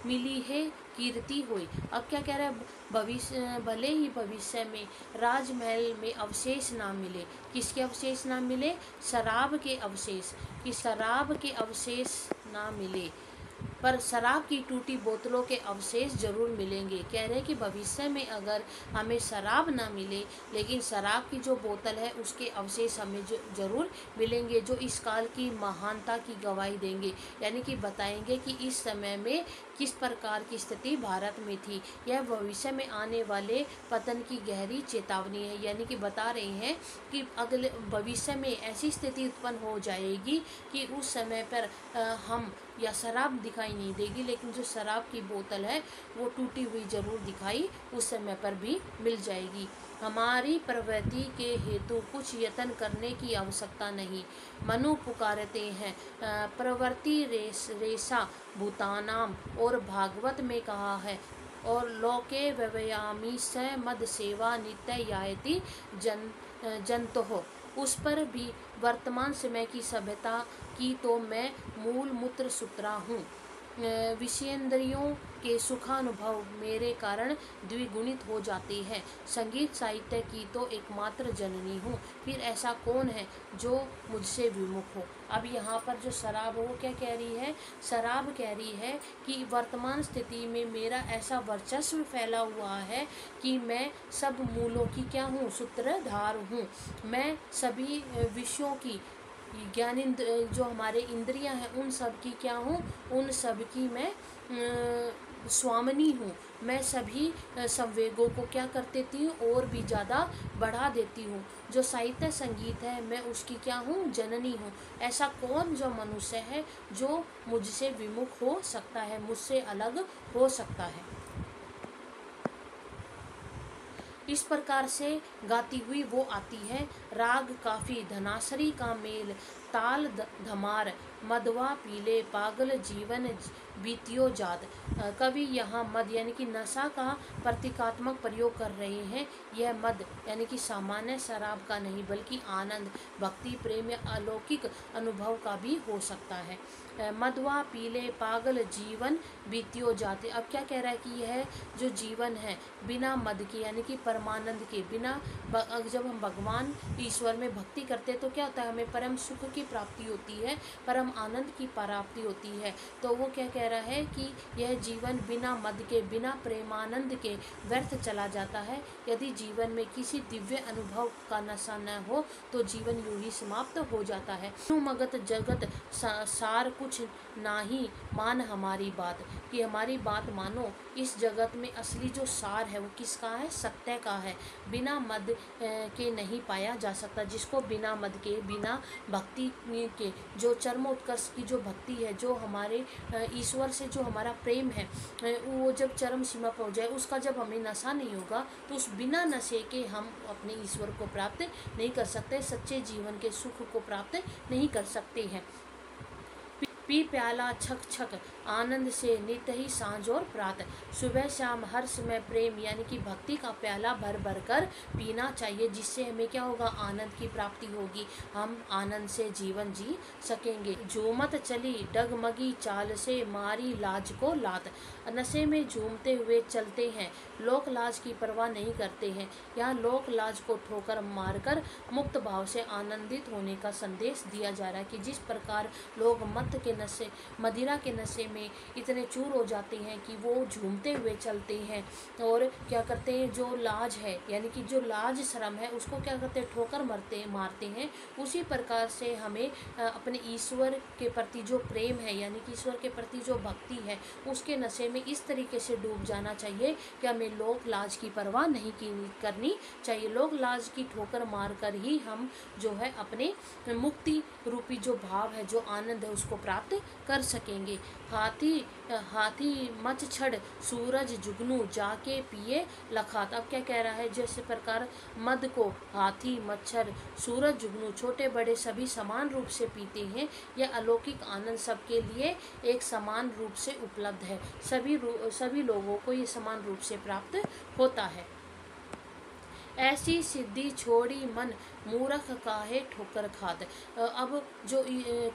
मिली है कीर्ति होय। अब क्या कह रहा है, भविष्य भले ही भविष्य में राजमहल में अवशेष ना मिले, किसके अवशेष ना मिले, शराब के अवशेष, कि शराब के अवशेष ना मिले पर शराब की टूटी बोतलों के अवशेष जरूर मिलेंगे। कह रहे हैं कि भविष्य में अगर हमें शराब ना मिले लेकिन शराब की जो बोतल है उसके अवशेष हमें जरूर मिलेंगे, जो इस काल की महानता की गवाही देंगे, यानी कि बताएंगे कि इस समय में किस प्रकार की स्थिति भारत में थी। यह भविष्य में आने वाले पतन की गहरी चेतावनी है, यानी कि बता रहे हैं कि अगले भविष्य में ऐसी स्थिति उत्पन्न हो जाएगी कि उस समय पर हम या शराब दिखाई नहीं देगी लेकिन जो शराब की बोतल है वो टूटी हुई जरूर दिखाई उस समय पर भी मिल जाएगी। हमारी प्रवृत्ति के हेतु कुछ यत्न करने की आवश्यकता नहीं, मनु पुकारते हैं प्रवृत्ति रेसा भूतानाम, और भागवत में कहा है और लोके व्यवयामी स मद सेवा नित्य यायति जंतो। उस पर भी वर्तमान समय की सभ्यता की तो मैं मूल मूत्र सूत्रा हूँ। विषयेंद्रियों के सुखानुभव मेरे कारण द्विगुणित हो जाते हैं। संगीत साहित्य की तो एकमात्र जननी हूँ, फिर ऐसा कौन है जो मुझसे विमुख हो। अब यहाँ पर जो शराब हो क्या कह रही है, शराब कह रही है कि वर्तमान स्थिति में मेरा ऐसा वर्चस्व फैला हुआ है कि मैं सब मूलों की क्या हूँ, सूत्रधार हूँ। मैं सभी विषयों की जो हमारे इंद्रियां हैं उन सब की क्या हूँ, उन सब की मैं स्वामिनी हूँ। मैं सभी संवेगों को क्या कर देती हूँ और भी ज़्यादा बढ़ा देती हूँ। जो साहित्य संगीत है मैं उसकी क्या हूँ, जननी हूँ। ऐसा कौन जो मनुष्य है जो मुझसे विमुख हो सकता है, मुझसे अलग हो सकता है। इस प्रकार से गाती हुई वो आती है, राग काफी धनासरी का मेल, ताल धमार मदवा पीले पागल जीवन बीतियो जाद। कवि यहाँ मद यानी कि नशा का प्रतीकात्मक प्रयोग कर रहे हैं। यह मद यानी कि सामान्य शराब का नहीं बल्कि आनंद, भक्ति, प्रेम या अलौकिक अनुभव का भी हो सकता है। मदवा पीले पागल जीवन बीतियो जाते। अब क्या कह रहा है कि यह जो जीवन है बिना मद के यानी कि परमानंद के बिना, जब हम भगवान ईश्वर में भक्ति करते हैं तो क्या होता है, हमें परम सुख की प्राप्ति होती है, परम आनंद की प्राप्ति होती है। तो वो क्या कह रहा है कि यह जीवन बिना मद के बिना प्रेमानंद के व्यर्थ चला जाता है। यदि जीवन में किसी दिव्य अनुभव का नशा न हो तो जीवन यूं ही समाप्त हो जाता है। मगत जगत सार कुछ नाही मान हमारी बात, कि हमारी बात मानो। इस जगत में असली जो सार है वो किसका है, सत्य का है, बिना मद के नहीं पाया जा सकता। जिसको बिना मद के बिना भक्ति के जो चरमोत्कर्ष की जो भक्ति है, जो हमारे ईश्वर से जो हमारा प्रेम है वो जब चरम सीमा पहुंच जाए, उसका जब हमें नशा नहीं होगा तो उस बिना नशे के हम अपने ईश्वर को प्राप्त नहीं कर सकते, सच्चे जीवन के सुख को प्राप्त नहीं कर सकते हैं। पी प्याला छक छक आनंद से नित्य ही सांझ और प्रातः, सुबह शाम हर समय प्रेम यानी कि भक्ति का प्याला भर भर कर पीना चाहिए, जिससे हमें क्या होगा, आनंद की प्राप्ति होगी, हम आनंद से जीवन जी सकेंगे। झूमत चली डगमगी चाल से मारी लाज को लात, नशे में झूमते हुए चलते हैं, लोक लाज की परवाह नहीं करते हैं। यहाँ लोक लाज को ठोकर मारकर मुक्त भाव से आनंदित होने का संदेश दिया जा रहा है कि जिस प्रकार लोग मत के नशे, मदिरा के नशे में इतने चूर हो जाते हैं कि वो झूमते हुए चलते हैं और क्या करते हैं, जो लाज है यानी कि जो लाज शर्म है उसको क्या करते हैं, ठोकर मारते हैं। उसी प्रकार से हमें अपने ईश्वर के प्रति जो प्रेम है यानी कि ईश्वर के प्रति जो भक्ति है उसके नशे में इस तरीके से डूब जाना चाहिए कि हमें लोक लाज की परवाह नहीं करनी चाहिए। लोक लाज की ठोकर मार कर ही हम जो है अपने मुक्ति रूपी जो भाव है, जो आनंद है, उसको प्राप्त कर सकेंगे। हाथी मच छड़ सूरज जुगनू जाके पिए लखात। अब क्या कह रहा है, जैसे प्रकार मद को हाथी, मच्छर, सूरज, जुगनू छोटे बड़े सभी समान रूप से पीते हैं। यह अलौकिक आनंद सबके लिए एक समान रूप से उपलब्ध है, सभी लोगों को ये समान रूप से प्राप्त होता है। ऐसी सिद्धि छोड़ी मन मूर्ख काहे ठोकर खात। अब जो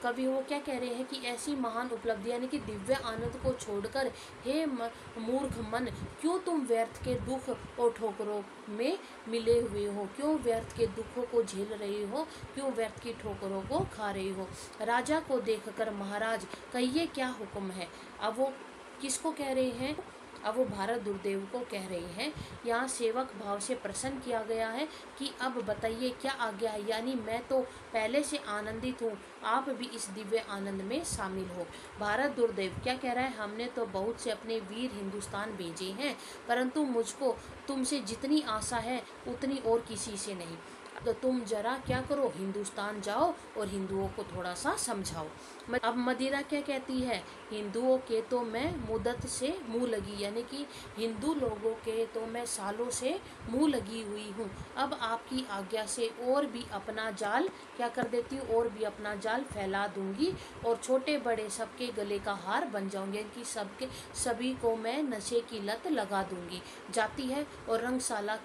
कवि वो क्या कह रहे हैं कि ऐसी महान उपलब्धि यानी कि दिव्य आनंद को छोड़कर हे मूर्ख मन, क्यों तुम व्यर्थ के दुख और ठोकरों में मिले हुए हो, क्यों व्यर्थ के दुखों को झेल रहे हो, क्यों व्यर्थ की ठोकरों को खा रहे हो। राजा को देखकर महाराज कहिए क्या हुक्म है। अब वो किसको कह रहे हैं, अब वो भारत दुर्देव को कह रहे हैं। यहाँ सेवक भाव से प्रसन्न किया गया है कि अब बताइए क्या आज्ञा है, यानी मैं तो पहले से आनंदित हूँ, आप भी इस दिव्य आनंद में शामिल हो। भारत दुर्देव क्या कह रहा है, हमने तो बहुत से अपने वीर हिंदुस्तान भेजे हैं, परंतु मुझको तुमसे जितनी आशा है उतनी और किसी से नहीं। तो तुम जरा क्या करो, हिंदुस्तान जाओ और हिंदुओं को थोड़ा सा समझाओ। अब मदिरा क्या कहती है, हिंदुओं के तो मैं मुद्दत से मुँह लगी, यानी कि हिंदू लोगों के तो मैं सालों से मुँह लगी हुई हूँ। अब आपकी आज्ञा से और भी अपना जाल क्या कर देती हूँ, और भी अपना जाल फैला दूंगी और छोटे बड़े सबके गले का हार बन जाऊंगी, कि सभी को मैं नशे की लत लगा दूंगी। जाती है और रंगशाला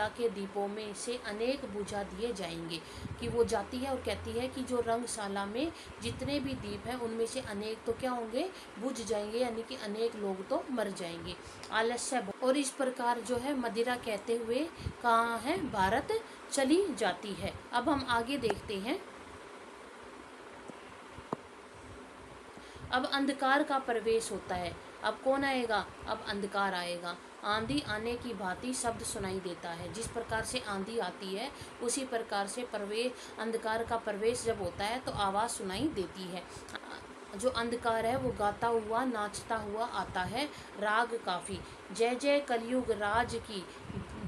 के दीपों में से अनेक बुझा दिए जाएंगे। कि वो जाती है और कहती है कि जो रंगशाला में जितने भी दीप हैं उनमें से अनेक तो क्या होंगे, बुझ जाएंगे, यानी कि अनेक लोग तो मर जाएंगे। आलस्य और इस प्रकार जो है मदिरा कहते हुए कहाँ है, भारत चली जाती है। अब हम आगे देखते हैं। अब अंधकार का प्रवेश होता है। अब कौन आएगा, अब अंधकार आएगा। आंधी आने की भांति शब्द सुनाई देता है। जिस प्रकार से आंधी आती है उसी प्रकार से अंधकार का प्रवेश जब होता है तो आवाज़ सुनाई देती है। जो अंधकार है वो गाता हुआ नाचता हुआ आता है। राग काफी, जय जय कलयुग राज की,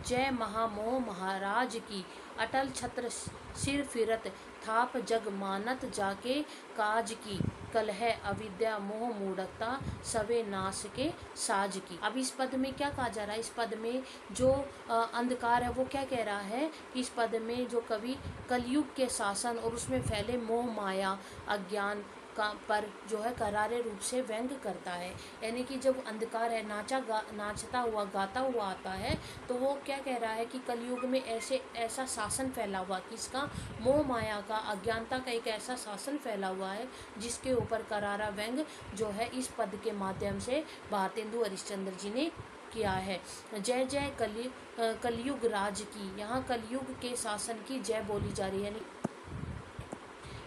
जय महामोह महाराज की, अटल छत्र सिर फिरत, थाप जग मानत जाके काज की, कल है अविद्या मोह मूढ़ता, सवे नाश के साज की। अब इस पद में क्या कहा जा रहा है, इस पद में जो अंधकार है वो क्या कह रहा है कि इस पद में जो कवि कलयुग के शासन और उसमें फैले मोह माया अज्ञान का पर जो है करारे रूप से व्यंग करता है। यानी कि जब अंधकार है नाचता हुआ गाता हुआ आता है तो वो क्या कह रहा है कि कलयुग में ऐसा शासन फैला हुआ, किसका, मोह माया का, अज्ञानता का एक ऐसा शासन फैला हुआ है जिसके ऊपर करारा व्यंग जो है इस पद के माध्यम से भारतेंदु हरिश्चंद्र जी ने किया है। जय जय कलयुग राज की, यहाँ कलयुग के शासन की जय बोली जा रही है। यानी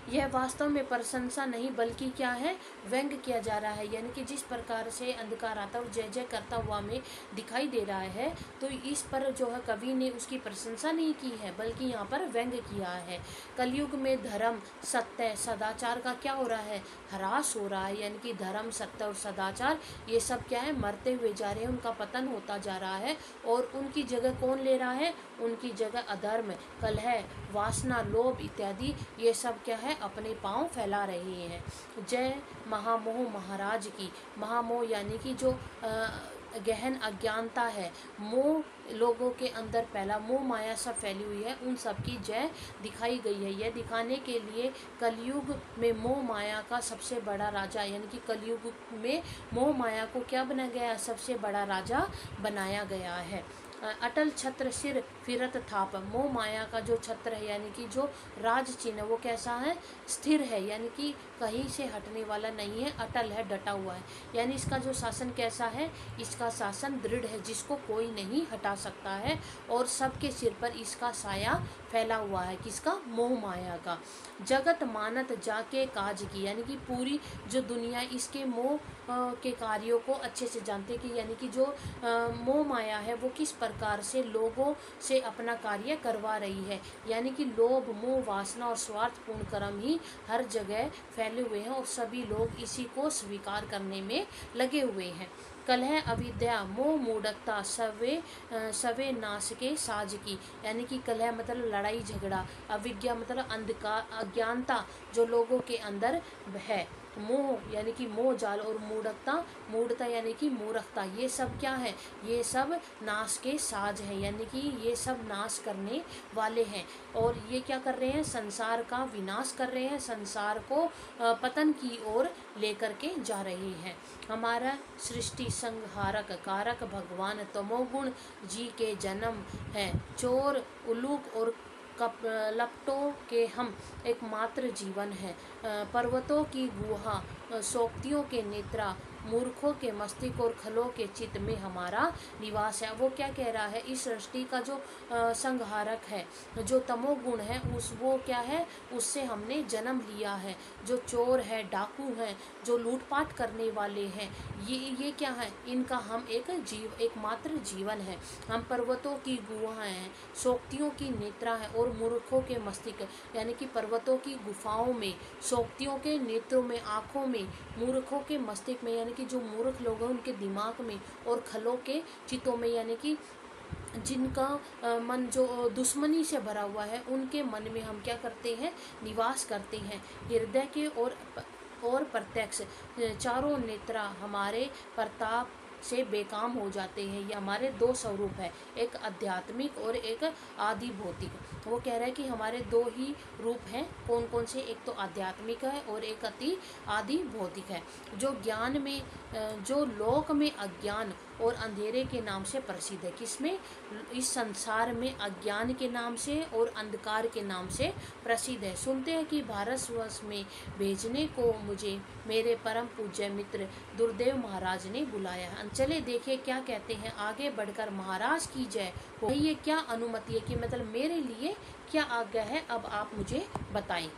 यह वास्तव में प्रशंसा नहीं बल्कि क्या है, व्यंग किया जा रहा है। यानी कि जिस प्रकार से अंधकार आता और जय जय करता हुआ हमें दिखाई दे रहा है तो इस पर जो है कवि ने उसकी प्रशंसा नहीं की है बल्कि यहाँ पर व्यंग किया है। कलयुग में धर्म सत्य सदाचार का क्या हो रहा है, ह्रास हो रहा है। यानी कि धर्म सत्य और सदाचार ये सब क्या है, मरते हुए जा रहे हैं, उनका पतन होता जा रहा है। और उनकी जगह कौन ले रहा है, उनकी जगह अधर्म, कलह, वासना, लोभ इत्यादि ये सब क्या है, अपने पांव फैला रहे हैं। जय महामोह महाराज की, महामोह यानी कि जो गहन अज्ञानता है, मोह लोगों के अंदर पहला मोह माया सब फैली हुई है, उन सब की जय दिखाई गई है। यह दिखाने के लिए कलयुग में मोह माया का सबसे बड़ा राजा, यानी कि कलयुग में मोह माया को क्या बना गया, सबसे बड़ा राजा बनाया गया है। अटल छत्र सिर फिरत थाप, मोह माया का जो छत्र है यानी कि जो राज चिन्ह वो कैसा है, स्थिर है, यानी कि कहीं से हटने वाला नहीं है, अटल है, डटा हुआ है। यानी इसका जो शासन कैसा है, इसका शासन दृढ़ है, जिसको कोई नहीं हटा सकता है, और सबके सिर पर इसका साया फैला हुआ है, किसका, मोह माया का। जगत मानत जाके काज की, यानी कि पूरी जो दुनिया इसके मोह के कार्यों को अच्छे से जानते कि यानी कि जो मोह माया है वो किस प्रकार से लोगों से अपना कार्य करवा रही है, यानी कि लोभ मोह वासना और स्वार्थपूर्ण कर्म ही हर जगह फैले हुए हैं और सभी लोग इसी को स्वीकार करने में लगे हुए हैं। कलह अविद्या मोह मूढ़ता सवे नाश के साज की, यानी कि कलह मतलब लड़ाई झगड़ा, अविद्या मतलब अंधकार अज्ञानता जो लोगों के अंदर है, मोह यानी कि मोह जाल, और मूढ़ता यानी कि मूर्खता, ये सब क्या है, ये सब नाश के साज है, यानी कि ये सब नाश करने वाले हैं। और ये क्या कर रहे हैं, संसार का विनाश कर रहे हैं, संसार को पतन की ओर लेकर के जा रहे हैं। हमारा सृष्टि संहारक कारक भगवान तमोगुण जी के जन्म है, चोर उलूक और लपटों के हम एकमात्र जीवन है, पर्वतों की गुहा सोक्तियों के नेत्रा, मूर्खों के मस्तिष्क और खलों के चित्त में हमारा निवास है। वो क्या कह रहा है, इस सृष्टि का जो संहारक है, जो तमोगुण है, उस वो क्या है, उससे हमने जन्म लिया है। जो चोर है, डाकू हैं, जो लूटपाट करने वाले हैं, ये क्या है, इनका हम एकमात्र जीवन है। हम पर्वतों की गुहा हैं, सोक्तियों की नेत्रा है, और मूर्खों के मस्तिष्क, यानी कि पर्वतों की गुफाओं में, सोक्तियों के नेत्रों में, आँखों में, मूर्खों के मस्तिष्क में, यानी कि जो मूर्ख लोग हैं उनके दिमाग में, और खलों के चित्तों में, यानी कि जिनका मन जो दुश्मनी से भरा हुआ है, उनके मन में हम क्या करते हैं, निवास करते हैं। हृदय के और प्रत्यक्ष चारों नेत्रा हमारे प्रताप से बेकाम हो जाते हैं। ये हमारे दो स्वरूप है, एक आध्यात्मिक और एक आदि भौतिक। वो कह रहा है कि हमारे दो ही रूप हैं, कौन कौन से, एक तो आध्यात्मिक है और एक आदि भौतिक है। जो ज्ञान में जो लोक में अज्ञान और अंधेरे के नाम से प्रसिद्ध है, किसमें, इस संसार में अज्ञान के नाम से और अंधकार के नाम से प्रसिद्ध है। सुनते हैं कि भारतवर्ष में भेजने को मुझे मेरे परम पूज्य मित्र दुर्देव महाराज ने बुलाया है। चले देखे क्या कहते हैं, आगे बढ़कर महाराज की जय हो। ये क्या अनुमति है, कि मतलब मेरे लिए क्या आज्ञा है, अब आप मुझे बताएं।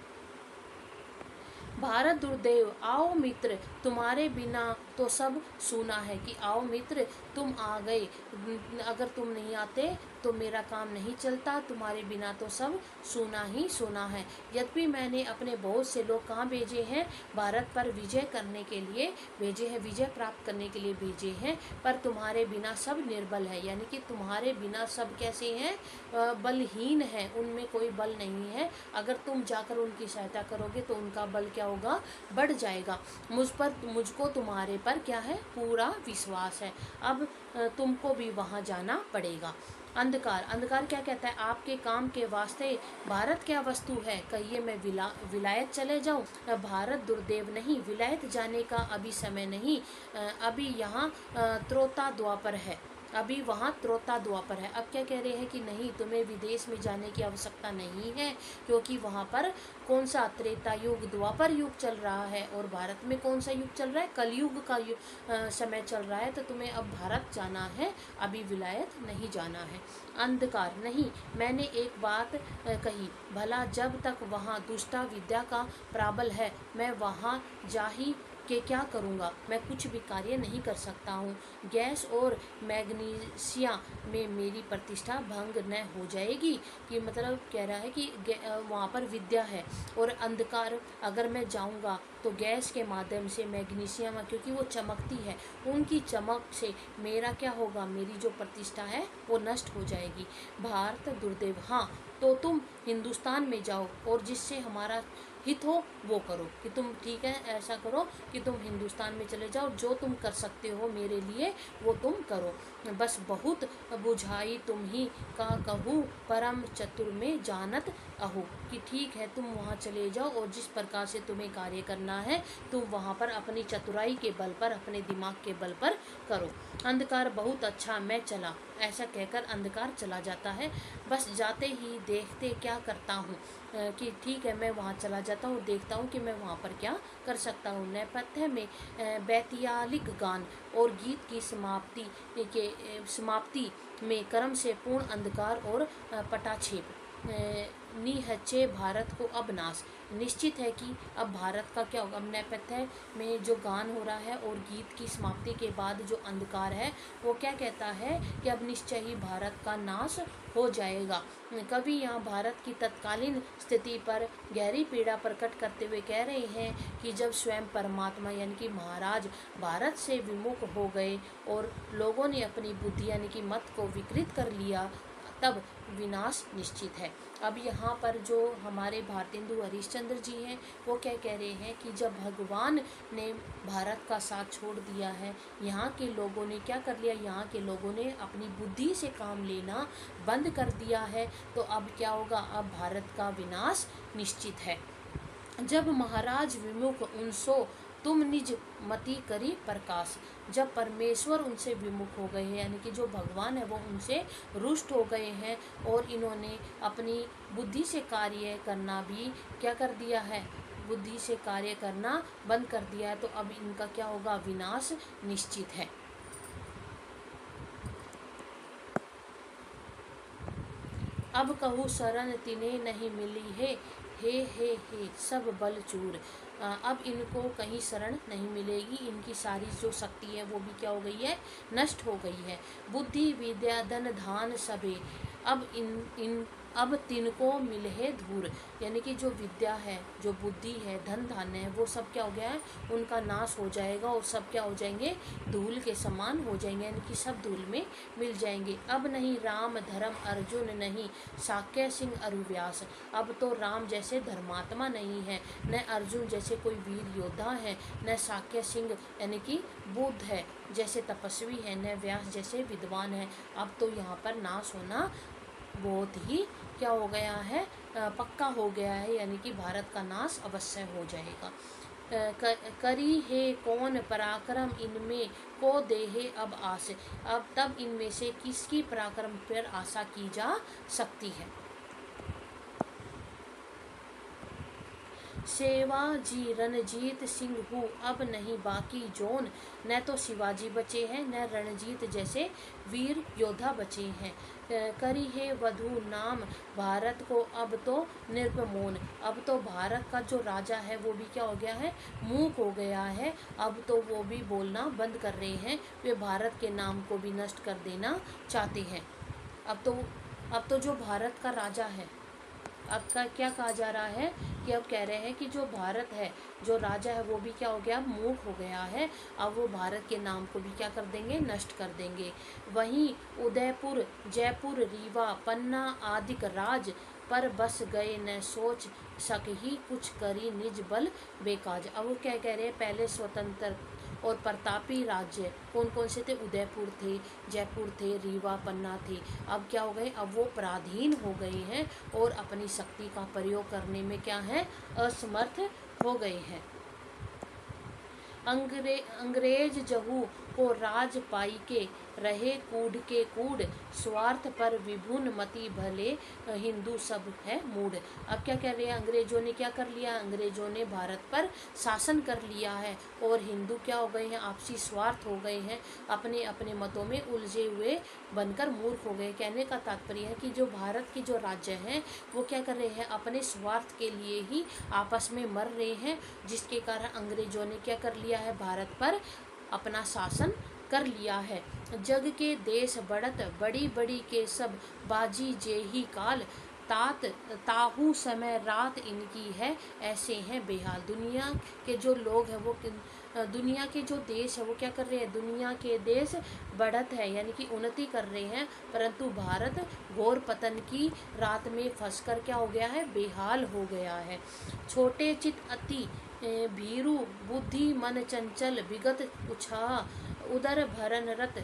भारत दुर्देव आओ मित्र, तुम्हारे बिना तो सब सूना है, कि आओ मित्र तुम आ गए, अगर तुम नहीं आते तो मेरा काम नहीं चलता, तुम्हारे बिना तो सब सूना ही सूना है। यद्यपि मैंने अपने बहुत से लोग कहाँ भेजे हैं, भारत पर विजय करने के लिए भेजे हैं, विजय प्राप्त करने के लिए भेजे हैं, पर तुम्हारे बिना सब निर्बल है, यानी कि तुम्हारे बिना सब कैसे हैं, बलहीन है, उनमें कोई बल नहीं है। अगर तुम जाकर उनकी सहायता करोगे तो उनका बल क्या होगा, बढ़ जाएगा। मुझको तुम्हारे पर क्या है, पूरा विश्वास है। अब तुमको भी वहाँ जाना पड़ेगा। अंधकार क्या कहता है, आपके काम के वास्ते भारत क्या वस्तु है, कहिए मैं विलायत चले जाऊं। भारत दुर्देव नहीं, विलायत जाने का अभी समय नहीं, अभी यहाँ त्रोता द्वापर है, अभी वहाँ त्रोता द्वापर है। अब क्या कह रहे हैं कि नहीं, तुम्हें विदेश में जाने की आवश्यकता नहीं है, क्योंकि वहाँ पर कौन सा त्रेता युग द्वापर युग चल रहा है, और भारत में कौन सा युग चल रहा है, कलयुग का समय चल रहा है। तो तुम्हें अब भारत जाना है, अभी विलायत नहीं जाना है। अंधकार नहीं, मैंने एक बात कही, भला जब तक वहाँ दुष्टा विद्या का प्राबल है, मैं वहाँ जा ही के क्या करूँगा, मैं कुछ भी कार्य नहीं कर सकता हूँ। गैस और मैग्नीशिया में मेरी प्रतिष्ठा भंग न हो जाएगी, कि मतलब कह रहा है कि वहाँ पर विद्या है, और अंधकार अगर मैं जाऊँगा तो गैस के माध्यम से मैग्नीशियम, क्योंकि वो चमकती है, उनकी चमक से मेरा क्या होगा, मेरी जो प्रतिष्ठा है वो नष्ट हो जाएगी। भारत दुर्देव हाँ, तो तुम हिंदुस्तान में जाओ, और जिससे हमारा हित हो वो करो, कि तुम ठीक है ऐसा करो कि तुम हिंदुस्तान में चले जाओ, जो तुम कर सकते हो मेरे लिए वो तुम करो। बस बहुत बुझाई तुम ही का कहूँ, परम चतुर में जानत अहू, कि ठीक है तुम वहाँ चले जाओ और जिस प्रकार से तुम्हें कार्य करना है तुम वहाँ पर अपनी चतुराई के बल पर, अपने दिमाग के बल पर करो। अंधकार बहुत अच्छा, मैं चला, ऐसा कहकर अंधकार चला जाता है। बस जाते ही देखते क्या करता हूँ, कि ठीक है मैं वहाँ चला जाता हूँ, देखता हूँ कि मैं वहाँ पर क्या कर सकता हूँ। नेपथ्य में बैतियालिक गान और गीत की समाप्ति में कर्म से पूर्ण अंधकार और पटाक्षेप। निहचे भारत को अब नाश, निश्चित है कि अब भारत का क्या होगा। अब नेपथ्य में जो गान हो रहा है और गीत की समाप्ति के बाद जो अंधकार है वो क्या कहता है कि अब निश्चय ही भारत का नाश हो जाएगा। कवि यहाँ भारत की तत्कालीन स्थिति पर गहरी पीड़ा प्रकट करते हुए कह रहे हैं कि जब स्वयं परमात्मा यानी कि महाराज भारत से विमुख हो गए और लोगों ने अपनी बुद्धि यानी कि मत को विकृत कर लिया, तब विनाश निश्चित है। अब यहाँ पर जो हमारे भारतेंदु हरिश्चंद्र जी हैं वो क्या कह रहे हैं कि जब भगवान ने भारत का साथ छोड़ दिया है, यहाँ के लोगों ने क्या कर लिया, यहाँ के लोगों ने अपनी बुद्धि से काम लेना बंद कर दिया है, तो अब क्या होगा, अब भारत का विनाश निश्चित है। जब महाराज विमुख उनसो तुम निज मति करी प्रकाश, जब परमेश्वर उनसे विमुख हो गए हैं यानी कि जो भगवान है वो उनसे रुष्ट हो गए हैं और इन्होंने अपनी बुद्धि से कार्य करना भी क्या कर दिया है, बुद्धि से कार्य करना बंद कर दिया है, तो अब इनका क्या होगा, विनाश निश्चित है। अब कहूँ शरण तिन्हें नहीं मिली है, हे सब बल चूर। अब इनको कहीं शरण नहीं मिलेगी, इनकी सारी जो शक्ति है वो भी क्या हो गई है, नष्ट हो गई है। बुद्धि विद्या धन धान सबे, अब तिनको मिले धूर, यानी कि जो विद्या है, जो बुद्धि है, धन धान्य है, वो सब क्या हो गया है, उनका नाश हो जाएगा और सब क्या हो जाएंगे, धूल के समान हो जाएंगे, यानी कि सब धूल में मिल जाएंगे। अब नहीं राम धर्म अर्जुन नहीं, शाक्य सिंह अरुव्यास, अब तो राम जैसे धर्मात्मा नहीं है, न अर्जुन जैसे कोई वीर योद्धा है, न शाक्य सिंह यानी कि बुद्ध है जैसे तपस्वी है, न व्यास जैसे विद्वान है। अब तो यहाँ पर नाश होना बहुत ही क्या हो गया है, पक्का हो गया है, यानी कि भारत का नाश अवश्य हो जाएगा। करी है कौन पराक्रम इनमें को देहे अब आस, अब तब इनमें से किसकी पराक्रम पर आशा की जा सकती है। शिवाजी रणजीत सिंह हूँ अब नहीं बाकी जोन, न तो शिवाजी बचे हैं न रणजीत जैसे वीर योद्धा बचे हैं। करी है वधु नाम भारत को अब तो निर्गमोन, अब तो भारत का जो राजा है वो भी क्या हो गया है, मूक हो गया है, अब तो वो भी बोलना बंद कर रहे हैं, वे भारत के नाम को भी नष्ट कर देना चाहते हैं। अब तो जो भारत का राजा है, अब का क्या कहा जा रहा है कि अब कह रहे हैं कि जो भारत है, जो राजा है वो भी क्या हो गया, मूक हो गया है, अब वो भारत के नाम को भी क्या कर देंगे, नष्ट कर देंगे। वहीं उदयपुर जयपुर रीवा पन्ना आदिक राज पर बस गए न सोच सकही कुछ करी निज बल बेकाज। अब वो क्या कह रहे हैं, पहले स्वतंत्र और प्रतापी राज्य कौन कौन से थे, उदयपुर थे, जयपुर थे, रीवा पन्ना थे, अब क्या हो गए, अब वो पराधीन हो गए हैं और अपनी शक्ति का प्रयोग करने में क्या है, असमर्थ हो गए हैं। अंग्रेज जहू को राज पाई के रहे कूढ़ के कूढ़, स्वार्थ पर विभुन मति भले हिंदू सब है मूढ़। अब क्या कह रहे हैं, अंग्रेजों ने क्या कर लिया, अंग्रेजों ने भारत पर शासन कर लिया है और हिंदू क्या हो गए हैं, आपसी स्वार्थ हो गए हैं, अपने अपने मतों में उलझे हुए बनकर मूर्ख हो गए। कहने का तात्पर्य है कि जो भारत के जो राज्य हैं वो क्या कर रहे हैं, अपने स्वार्थ के लिए ही आपस में मर रहे हैं, जिसके कारण अंग्रेजों ने क्या कर लिया है, भारत पर अपना शासन कर लिया है। जग के देश बढ़त बड़ी बड़ी के सब बाजी जेही काल, तात ताहू समय रात इनकी है ऐसे हैं बेहाल। दुनिया के जो लोग हैं वो दुनिया के जो देश है वो क्या कर रहे हैं, दुनिया के देश बढ़त है यानी कि उन्नति कर रहे हैं, परंतु भारत घोर पतन की रात में फंसकर क्या हो गया है, बेहाल हो गया है। छोटे चित अति भीरु बुद्धि मन चंचल विगत उछाह उदर भरन रत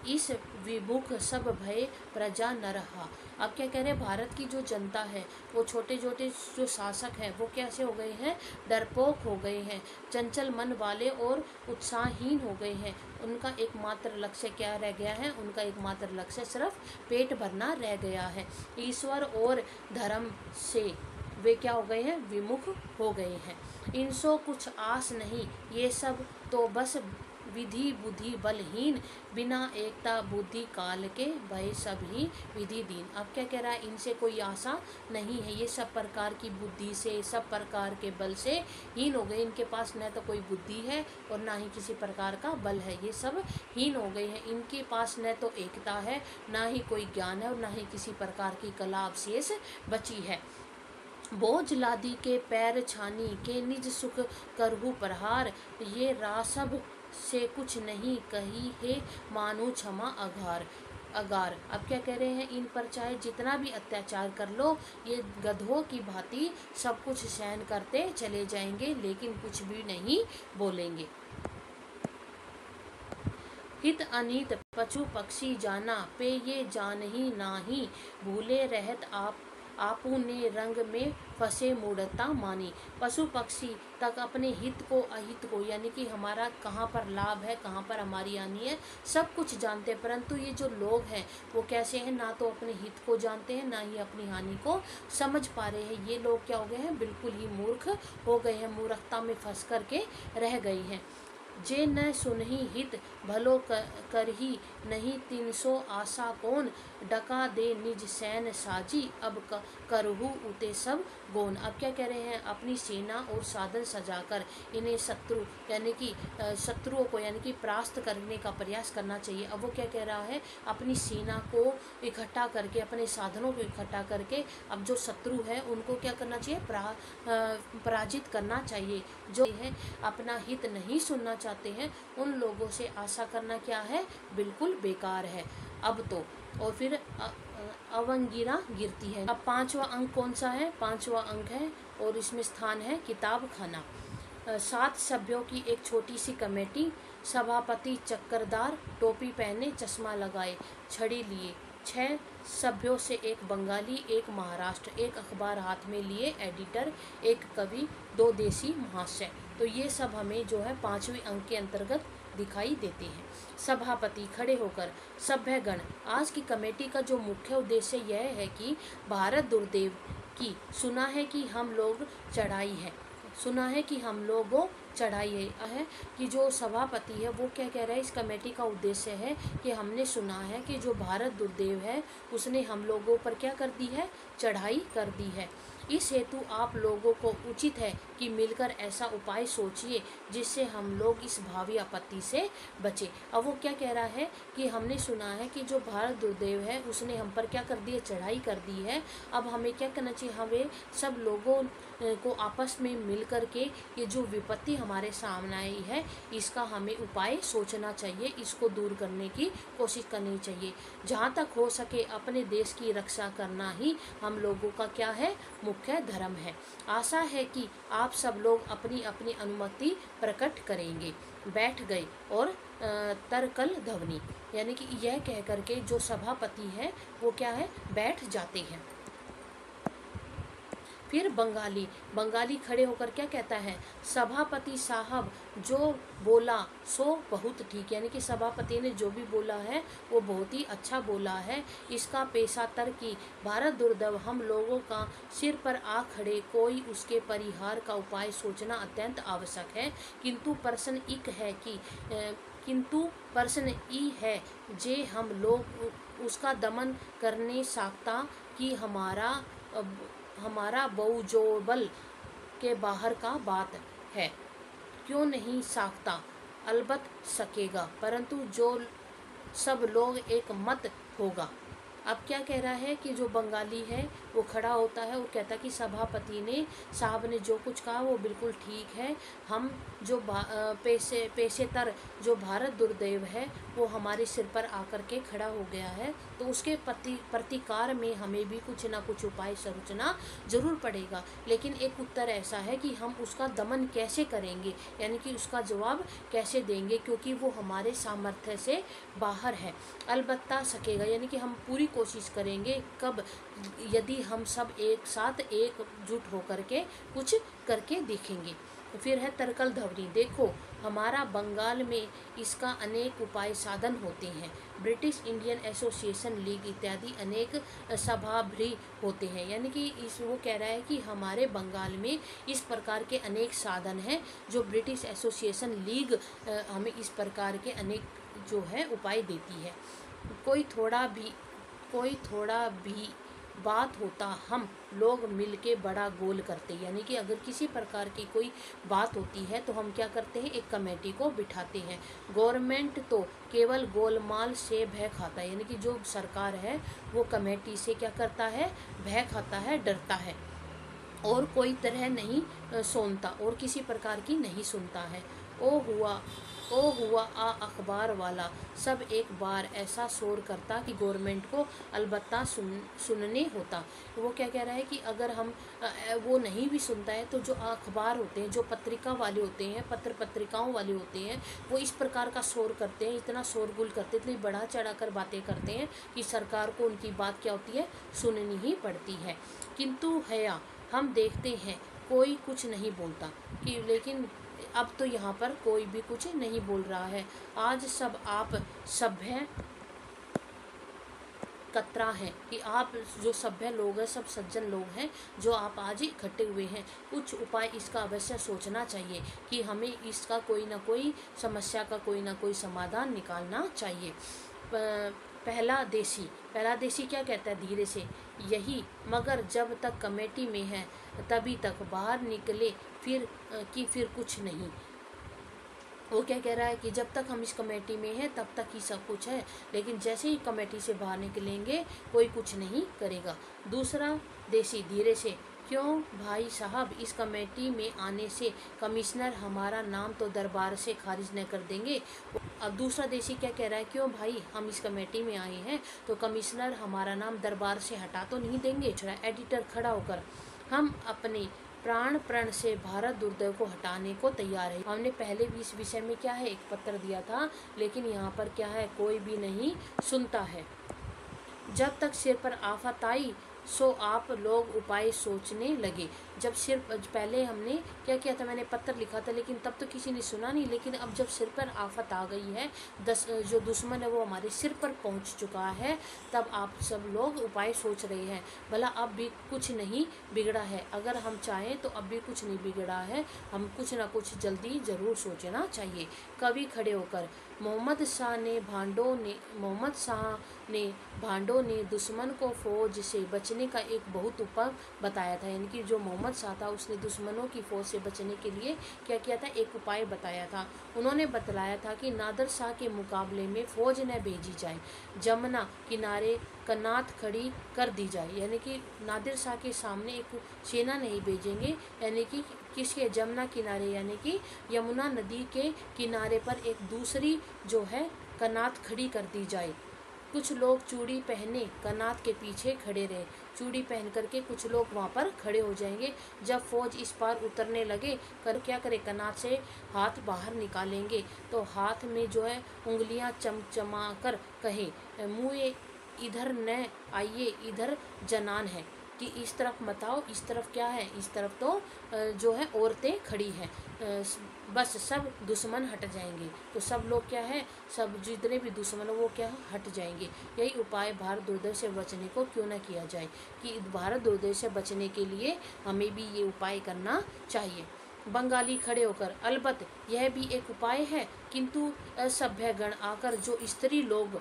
इस विमुख सब भय प्रजा न रहा। अब क्या कह रहे हैं, भारत की जो जनता है वो छोटे छोटे जो शासक हैं वो कैसे हो गए हैं, डरपोक हो गए हैं, चंचल मन वाले और उत्साहहीन हो गए हैं। उनका एकमात्र लक्ष्य क्या रह गया है, उनका एकमात्र लक्ष्य सिर्फ पेट भरना रह गया है। ईश्वर और धर्म से वे क्या हो गए हैं, विमुख हो गए हैं। इनसो कुछ आस नहीं, ये सब तो बस विधि बुद्धि बलहीन, बिना एकता बुद्धि काल के भय सब ही विधि दीन। अब क्या कह रहा है, इनसे कोई आशा नहीं है, ये सब प्रकार की बुद्धि से, सब प्रकार के बल से हीन हो गए। इनके पास न तो कोई बुद्धि है और ना ही किसी प्रकार का बल है, ये सब हीन हो गए हैं। इनके पास न तो एकता है, ना ही कोई ज्ञान है और ना ही किसी प्रकार की कला अवशेष बची है। बोझ लादी के पैर छानी के निज सुख करहु प्रहार, ये रासभ से कुछ नहीं कही है मानो क्षमा अघार अगार। अब क्या कह रहे हैं, इन पर चाहे जितना भी अत्याचार कर लो, ये गधों की भांति सब कुछ सहन करते चले जाएंगे, लेकिन कुछ भी नहीं बोलेंगे। हित अनित पशु पक्षी जाना, पे ये जान ही नाही, भूले रहत आपू ने रंग में फंसे मूढ़ता मानी। पशु पक्षी तक अपने हित को अहित को, यानी कि हमारा कहाँ पर लाभ है, कहाँ पर हमारी हानि है, सब कुछ जानते हैं, परंतु ये जो लोग हैं वो कैसे हैं, ना तो अपने हित को जानते हैं, ना ही अपनी हानि को समझ पा रहे हैं। ये लोग क्या हो गए हैं, बिल्कुल ही मूर्ख हो गए हैं, मूर्खता में फंस करके रह गए हैं। जे न सुनही हित भलो करही नहीं, 300 आशा कौन, डका दे निज सैन साजी, अब करहु उते सब गौन। अब क्या कह रहे हैं, अपनी सेना और साधन सजाकर इन्हें शत्रु यानी कि शत्रुओं को यानी कि परास्त करने का प्रयास करना चाहिए। अब वो क्या कह रहा है, अपनी सेना को इकट्ठा करके, अपने साधनों को इकट्ठा करके अब जो शत्रु है उनको क्या करना चाहिए, पराजित करना चाहिए। जो है अपना हित नहीं सुनना चाहते हैं, उन लोगों से आशा करना क्या है, बिल्कुल बेकार है। अब तो और फिर अवंगिरा गिरती है। अब 5वां अंक कौन सा है, 5वां अंक है और इसमें स्थान है किताब खाना। 7 सभ्यों की एक छोटी सी कमेटी, सभापति चक्करदार, टोपी पहने, चश्मा लगाए, छड़ी लिए, 6 सभ्यों से एक बंगाली, एक महाराष्ट्र, एक अखबार हाथ में लिए एडिटर, एक कवि, 2 देसी महाशय। तो ये सब हमें जो है 5वें अंक के अंतर्गत दिखाई देते हैं। सभापति खड़े होकर, सभ्यगण, आज की कमेटी का जो मुख्य उद्देश्य यह है कि भारत दुर्देव की सुना है कि हम लोग चढ़ाई है, सुना है कि हम लोगों चढ़ाई है कि जो सभापति है वो क्या कह रहा है, इस कमेटी का उद्देश्य है कि हमने सुना है कि जो भारत दुर्देव है उसने हम लोगों पर क्या कर दी है, चढ़ाई कर दी है। इस हेतु आप लोगों को उचित है कि मिलकर ऐसा उपाय सोचिए जिससे हम लोग इस भावी आपत्ति से बचे। अब वो क्या कह रहा है कि हमने सुना है कि जो भारत दुर्देव है उसने हम पर क्या कर दी है, चढ़ाई कर दी है। अब हमें क्या करना चाहिए, हमें सब लोगों को आपस में मिल कर के ये जो विपत्ति हमारे सामने आई है इसका हमें उपाय सोचना चाहिए, इसको दूर करने की कोशिश करनी चाहिए। जहाँ तक हो सके अपने देश की रक्षा करना ही हम लोगों का क्या है, मुख्य धर्म है। आशा है कि आप सब लोग अपनी अपनी अनुमति प्रकट करेंगे। बैठ गए और तरकल ध्वनि, यानी कि यह कह करके जो सभापति है वो क्या है, बैठ जाते हैं। फिर बंगाली खड़े होकर क्या कहता है, सभापति साहब जो बोला सो बहुत ठीक, यानी कि सभापति ने जो भी बोला है वो बहुत ही अच्छा बोला है। इसका पेशा तर्की भारत दुर्दैव हम लोगों का सिर पर आ खड़े, कोई उसके परिहार का उपाय सोचना अत्यंत आवश्यक है। किंतु प्रश्न ई है जे हम लोग उसका दमन करने सकता कि हमारा बहुजोबल के बाहर का बात है, क्यों नहीं सकता, अलबत्त सकेगा, परंतु जो सब लोग एक मत होगा। अब क्या कह रहा है कि जो बंगाली है वो खड़ा होता है और कहता कि सभापति ने साहब ने जो कुछ कहा वो बिल्कुल ठीक है। हम जो पेशेतर जो भारत दुर्दैव है वो हमारे सिर पर आकर के खड़ा हो गया है, तो उसके प्रतिकार में हमें भी कुछ ना कुछ उपाय सोचना जरूर पड़ेगा। लेकिन एक उत्तर ऐसा है कि हम उसका दमन कैसे करेंगे, यानी कि उसका जवाब कैसे देंगे, क्योंकि वो हमारे सामर्थ्य से बाहर है। अलबत्ता सकेगा, यानी कि हम पूरी कोशिश करेंगे, कब, यदि हम सब एक साथ एकजुट होकर के कुछ करके देखेंगे। फिर है तर्कल ध्वनि। देखो हमारा बंगाल में इसका अनेक उपाय साधन होते हैं। ब्रिटिश इंडियन एसोसिएशन लीग इत्यादि अनेक सभा भी होते हैं, यानी कि इस वो कह रहा है कि हमारे बंगाल में इस प्रकार के अनेक साधन हैं जो ब्रिटिश एसोसिएशन लीग हमें इस प्रकार के अनेक जो है उपाय देती है। कोई थोड़ा भी बात होता हम लोग मिलके बड़ा गोल करते, यानी कि अगर किसी प्रकार की कोई बात होती है तो हम क्या करते हैं, एक कमेटी को बिठाते हैं। गवर्नमेंट तो केवल गोलमाल से भय खाता है, यानी कि जो सरकार है वो कमेटी से क्या करता है, भय खाता है, डरता है और कोई तरह नहीं सुनता और किसी प्रकार की नहीं सुनता है। ओ हुआ आ अखबार वाला सब एक बार ऐसा शोर करता कि गवर्नमेंट को अलबत्ता सुनने होता। वो क्या कह रहा है कि अगर हम वो नहीं भी सुनता है तो जो अखबार होते हैं, जो पत्रिका वाले होते हैं, पत्रिकाओं वाले होते हैं, वो इस प्रकार का शोर करते हैं, इतना शोरगुल करते हैं, इतनी बढ़ा चढ़ा कर बातें करते हैं कि सरकार को उनकी बात क्या होती है, सुननी ही पड़ती है। किंतु हया हम देखते हैं कोई कुछ नहीं बोलता कि, लेकिन अब तो यहाँ पर कोई भी कुछ नहीं बोल रहा है। आज सब आप सभ्य कतरा है कि आप जो सभ्य लोग हैं, सब सज्जन लोग हैं जो आप आज इकट्ठे हुए हैं, कुछ उपाय इसका अवश्य सोचना चाहिए कि हमें इसका कोई ना कोई समस्या का कोई ना कोई समाधान निकालना चाहिए। पहला देशी क्या कहता है धीरे से, यही मगर जब तक कमेटी में है तभी तक, बाहर निकले फिर कुछ नहीं। वो क्या कह रहा है कि जब तक हम इस कमेटी में हैं तब तक ही सब कुछ है, लेकिन जैसे ही कमेटी से बाहर निकलेंगे कोई कुछ नहीं करेगा। दूसरा देशी धीरे से, क्यों भाई साहब, इस कमेटी में आने से कमिश्नर हमारा नाम तो दरबार से खारिज न कर देंगे। अब दूसरा देशी क्या कह रहा है, क्यों भाई हम इस कमेटी में आए हैं तो कमिश्नर हमारा नाम दरबार से हटा तो नहीं देंगे। एडिटर खड़ा होकर, हम अपने प्राण प्रण से भारत दुर्दैव को हटाने को तैयार है। हमने पहले भी इस विषय में क्या है एक पत्र दिया था, लेकिन यहाँ पर क्या है, कोई भी नहीं सुनता है। जब तक सिर पर आफत आई सो आप लोग उपाय सोचने लगे। जब सिर पहले हमने क्या किया था, मैंने पत्र लिखा था लेकिन तब तो किसी ने सुना नहीं, लेकिन अब जब सिर पर आफत आ गई है, जो दुश्मन है वो हमारे सिर पर पहुंच चुका है, तब आप सब लोग उपाय सोच रहे हैं। भला अब भी कुछ नहीं बिगड़ा है, अगर हम चाहें तो अब भी कुछ नहीं बिगड़ा है, हम कुछ ना कुछ जल्दी ज़रूर सोचना चाहिए। कवि खड़े होकर, मोहम्मद शाह ने भांडों ने दुश्मन को फौज से बचने का एक बहुत उपाय बताया था, यानी कि जो मोहम्मद शाह था उसने दुश्मनों की फौज से बचने के लिए क्या किया था, एक उपाय बताया था। उन्होंने बतलाया था कि नादिर शाह के मुकाबले में फौज न भेजी जाए, जमुना किनारे कनात खड़ी कर दी जाए, यानी कि नादिर शाह के सामने एक सेना नहीं भेजेंगे, यानी कि किसके, जमुना किनारे, यानी कि यमुना नदी के किनारे पर एक दूसरी जो है कनात खड़ी कर दी जाए। कुछ लोग चूड़ी पहने कनात के पीछे खड़े रहे, चूड़ी पहन करके कुछ लोग वहाँ पर खड़े हो जाएंगे। जब फौज इस पार उतरने लगे क्या करे, कनात से हाथ बाहर निकालेंगे तो हाथ में जो है उंगलियाँ चमचमा कर कहे, मुँह इधर न आइए, इधर जनान है, कि इस तरफ मत आओ, इस तरफ क्या है, इस तरफ तो जो है औरतें खड़ी हैं, बस सब दुश्मन हट जाएंगे। तो सब लोग क्या है, सब जितने भी दुश्मन हो वो क्या हट जाएंगे। यही उपाय भारत दुर्दैव से बचने को क्यों ना किया जाए, कि भारत दुर्दैव से बचने के लिए हमें भी ये उपाय करना चाहिए। बंगाली खड़े होकर, अलबत्त यह भी एक उपाय है, किंतु असभ्य गण आकर जो स्त्री लोग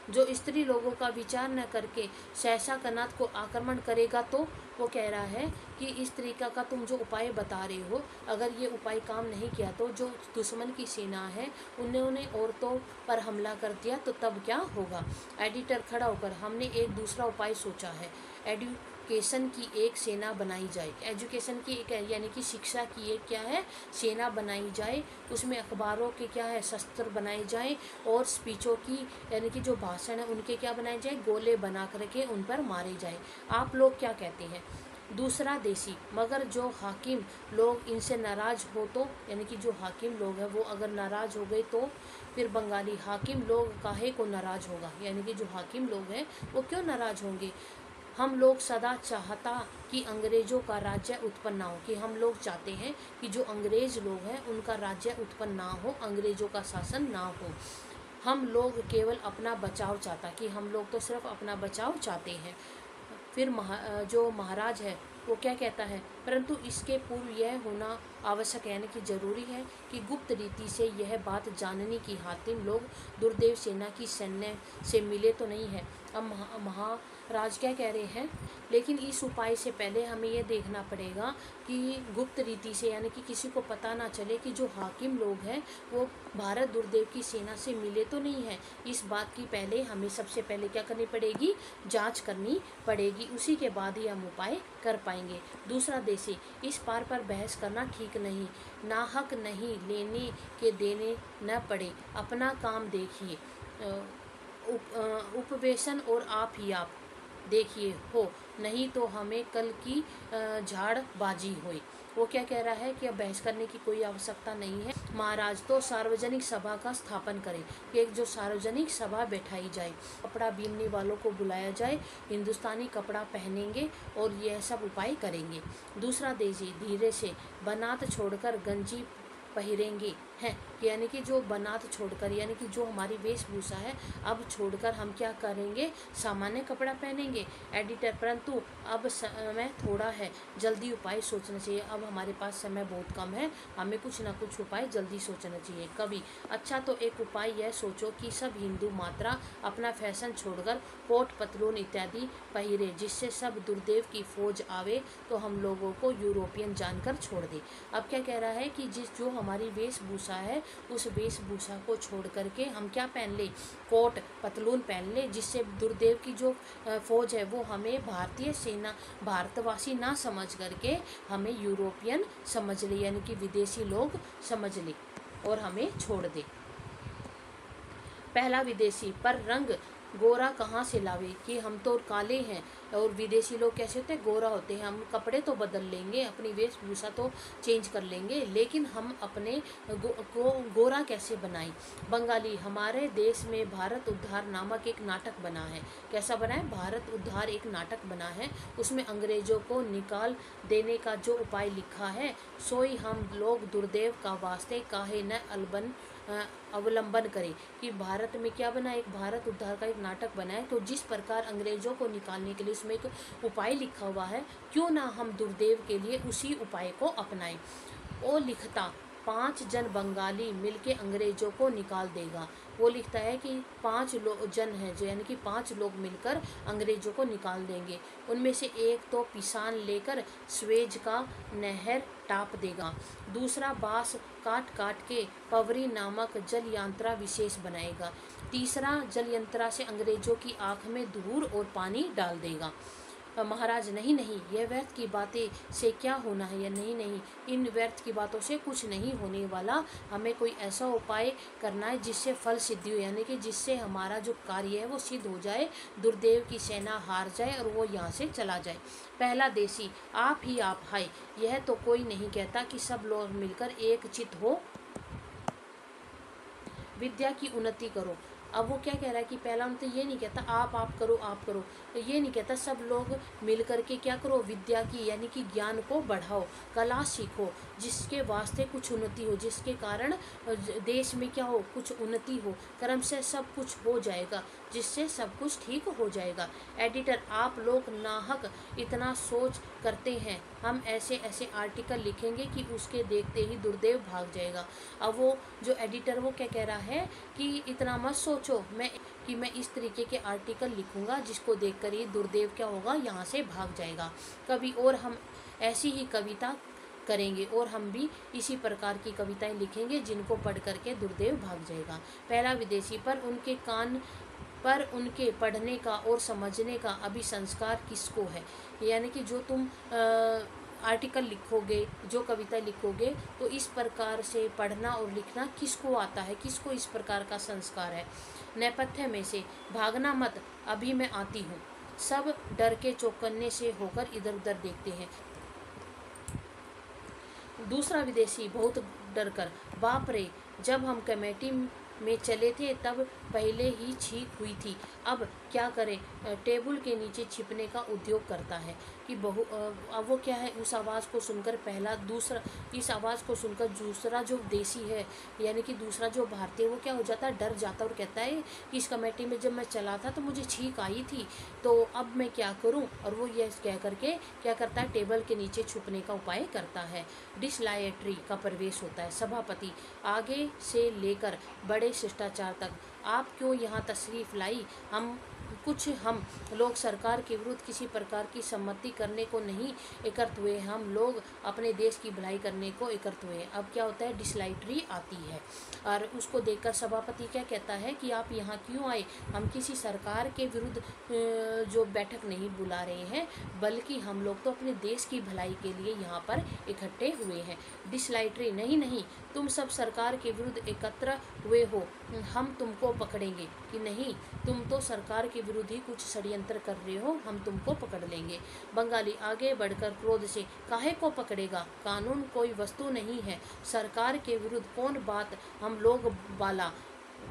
जो स्त्री लोगों का विचार न करके सहसा कनात को आक्रमण करेगा, तो वो कह रहा है कि इस तरीका का तुम जो उपाय बता रहे हो, अगर ये उपाय काम नहीं किया तो जो दुश्मन की सेना है उन्होंने औरतों पर हमला कर दिया तो तब क्या होगा। एडिटर खड़ा होकर, हमने एक दूसरा उपाय सोचा है। एजुकेशन की एक सेना बनाई जाए। एजुकेशन की एक यानी कि शिक्षा की एक क्या है, सेना बनाई जाए। उसमें अखबारों के क्या है, शस्त्र बनाए जाए, और स्पीचों की यानी कि जो भाषण है उनके क्या बनाए जाए, गोले बना करके उन पर मारे जाए। आप लोग क्या कहते हैं। दूसरा देशी, मगर जो हाकिम लोग इनसे नाराज हो तो, यानी कि जो हाकिम लोग हैं वो अगर नाराज हो गए तो। फिर बंगाली, हाकिम लोग काहे को नाराज होगा, यानी कि जो हाकिम लोग हैं वो क्यों नाराज होंगे। हम लोग सदा चाहता कि अंग्रेज़ों का राज्य उत्पन्न ना हो, कि हम लोग चाहते हैं कि जो अंग्रेज़ लोग हैं उनका राज्य उत्पन्न ना हो, अंग्रेज़ों का शासन ना हो। हम लोग केवल अपना बचाव चाहता, कि हम लोग तो सिर्फ अपना बचाव चाहते हैं। फिर जो महाराज है वो क्या कहता है, परंतु इसके पूर्व यह होना आवश्यक है, यानी कि जरूरी है कि गुप्त रीति से यह बात जानने की हाकिम लोग दुर्देव सेना की सैन्य से मिले तो नहीं है। अब महाराज क्या कह रहे हैं, लेकिन इस उपाय से पहले हमें यह देखना पड़ेगा कि गुप्त रीति से, यानी कि किसी को पता ना चले कि जो हाकिम लोग हैं वो भारत दुर्देव की सेना से मिले तो नहीं है। इस बात की पहले हमें सबसे पहले क्या करनी पड़ेगी, जांच करनी पड़ेगी, उसी के बाद ही हम उपाय कर पाएंगे। दूसरा देशी, इस पार पर बहस करना ठीक नहीं, नाहक नहीं लेने के देने न पड़े, अपना काम देखिए। उपवेशन और आप ही आप देखिए हो, नहीं तो हमें कल की झाड़बाजी होए। वो क्या कह रहा है कि अब बहस करने की कोई आवश्यकता नहीं है। महाराज तो सार्वजनिक सभा का स्थापन करें, कि एक जो सार्वजनिक सभा बैठाई जाए, कपड़ा बीनने वालों को बुलाया जाए, हिंदुस्तानी कपड़ा पहनेंगे और यह सब उपाय करेंगे। दूसरा देजी, धीरे से बनात छोड़कर गंजी पहिरेंगे हैं, यानी कि जो बनात छोड़कर, यानी कि जो हमारी वेशभूषा है अब छोड़कर हम क्या करेंगे, सामान्य कपड़ा पहनेंगे। एडिटर, परंतु अब समय थोड़ा है, जल्दी उपाय सोचना चाहिए। अब हमारे पास समय बहुत कम है, हमें कुछ ना कुछ उपाय जल्दी सोचना चाहिए। कवि, अच्छा तो एक उपाय यह सोचो कि सब हिंदू मात्रा अपना फैशन छोड़कर कोट पतलून इत्यादि पहिरे, जिससे सब दुर्देव की फौज आवे तो हम लोगों को यूरोपियन जानकर छोड़ दे। अब क्या कह रहा है कि जो हमारी वेशभूषा है उस वेशभूषा को छोड़ करके हम क्या पहन ले, कोट पतलून पहन ले, जिससे दुर्देव की जो फौज है वो हमें भारतीय सेना, भारतवासी ना समझ करके हमें यूरोपियन समझ ले, यानी कि विदेशी लोग समझ ले और हमें छोड़ दे। पहला विदेशी, पर रंग गोरा कहाँ से लावे, कि हम तो काले हैं और विदेशी लोग कैसे होते हैं, गोरा होते हैं। हम कपड़े तो बदल लेंगे, अपनी वेशभूषा तो चेंज कर लेंगे, लेकिन हम अपने को गोरा कैसे बनाएं। बंगाली, हमारे देश में भारत उद्धार नामक एक नाटक बना है। कैसा बना है, भारत उद्धार एक नाटक बना है, उसमें अंग्रेजों को निकाल देने का जो उपाय लिखा है, सोई हम लोग दुर्देव का वास्ते काहे न अवलंबन करें। कि भारत में क्या बना, एक भारत उद्धार का एक नाटक बना है, तो जिस प्रकार अंग्रेजों को निकालने के लिए उसमें एक उपाय लिखा हुआ है, क्यों ना हम दुर्देव के लिए उसी उपाय को अपनाएं। वो लिखता, 5 जन बंगाली मिलके अंग्रेजों को निकाल देगा। वो लिखता है कि 5 जन हैं, जो यानी कि 5 लोग मिलकर अंग्रेजों को निकाल देंगे। उनमें से एक तो पिसान लेकर स्वेज का नहर टाप देगा, दूसरा बांस काट काट के पवरी नामक जल यांत्रा विशेष बनाएगा, तीसरा जल यंत्रा से अंग्रेजों की आँख में धूल और पानी डाल देगा। महाराज, नहीं नहीं, यह व्यर्थ की बातें से क्या होना है, या नहीं नहीं, इन व्यर्थ की बातों से कुछ नहीं होने वाला। हमें कोई ऐसा उपाय करना है जिससे फल सिद्धि हो, यानी कि जिससे हमारा जो कार्य है वो सिद्ध हो जाए, दुर्देव की सेना हार जाए और वो यहाँ से चला जाए। पहला देशी, आप ही आप, हाय, यह तो कोई नहीं कहता कि सब लोग मिलकर एक चित हो विद्या की उन्नति करो। अब वो क्या कह रहा है कि पहला उन्नति ये नहीं कहता आप करो, आप करो, तो ये नहीं कहता सब लोग मिल करके क्या करो, विद्या की यानी कि ज्ञान को बढ़ाओ, कला सीखो, जिसके वास्ते कुछ उन्नति हो, जिसके कारण देश में क्या हो, कुछ उन्नति हो, कर्म से सब कुछ हो जाएगा, जिससे सब कुछ ठीक हो जाएगा। एडिटर, आप लोग नाहक इतना सोच करते हैं, हम ऐसे ऐसे आर्टिकल लिखेंगे कि उसके देखते ही दुर्देव भाग जाएगा। अब वो जो एडिटर वो क्या कह रहा है कि इतना मत सोचो, मैं कि मैं इस तरीके के आर्टिकल लिखूंगा जिसको देखकर ये दुर्देव क्या होगा, यहाँ से भाग जाएगा। कभी और हम ऐसी ही कविता करेंगे और हम भी इसी प्रकार की कविताएं लिखेंगे जिनको पढ़ करके दुर्देव भाग जाएगा। पहला विदेशी, पर उनके पढ़ने का और समझने का अभी संस्कार किसको है। यानी कि जो तुम आर्टिकल लिखोगे, जो कविता लिखोगे, तो इस प्रकार से पढ़ना और लिखना किसको आता है, किसको इस प्रकार का संस्कार है। नेपथ्य में से, भागना मत, अभी मैं आती हूँ। सब डर के चौकन्ने से होकर इधर उधर देखते हैं। दूसरा विदेशी बहुत डर कर, बाप रे, जब हम कमेटी में चले थे तब पहले ही छींक हुई थी, अब क्या करें। टेबल के नीचे छिपने का उद्योग करता है कि अब वो क्या है, उस आवाज़ को सुनकर इस आवाज़ को सुनकर दूसरा जो देसी है, यानी कि दूसरा जो भारतीय, वो क्या हो जाता है, डर जाता और कहता है कि इस कमेटी में जब मैं चला था तो मुझे छींक आई थी, तो अब मैं क्या करूं। और वो ये कह करके क्या करता है, टेबल के नीचे छुपने का उपाय करता है। डिसलाइटरी का प्रवेश होता है। सभापति, आगे से लेकर बड़े शिष्टाचार तक आप क्यों यहाँ तशरीफ लाई। हम लोग सरकार के विरुद्ध किसी प्रकार की सम्मति करने को नहीं एकत्र हुए, हम लोग अपने देश की भलाई करने को एकत्र हुए। अब क्या होता है, डिसलाइटरी आती है और उसको देखकर सभापति क्या कहता है कि आप यहाँ क्यों आए। हम किसी सरकार के विरुद्ध जो बैठक नहीं बुला रहे हैं, बल्कि हम लोग तो अपने देश की भलाई के लिए यहाँ पर इकट्ठे हुए हैं। डिसलाइटरी, नहीं, तुम सब सरकार के विरुद्ध एकत्र हुए हो, हम तुमको पकड़ेंगे। कि नहीं, तुम तो सरकार के विरुद्ध ही कुछ षड्यंत्र कर रहे हो, हम तुमको पकड़ लेंगे। बंगाली आगे बढ़कर क्रोध से, काहे को पकड़ेगा, कानून कोई वस्तु नहीं है, सरकार के विरुद्ध कौन बात हम लोग बाला,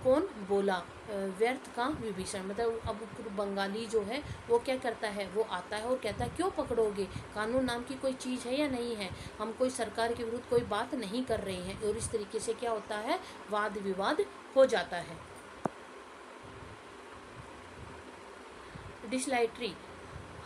कौन बोला, व्यर्थ का विभीषण। मतलब अब बंगाली जो है वो क्या करता है, वो आता है और कहता है क्यों पकड़ोगे, कानून नाम की कोई चीज़ है या नहीं है, हम कोई सरकार के विरुद्ध कोई बात नहीं कर रहे हैं। और इस तरीके से क्या होता है, वाद विवाद हो जाता है। डिसलाइटरी,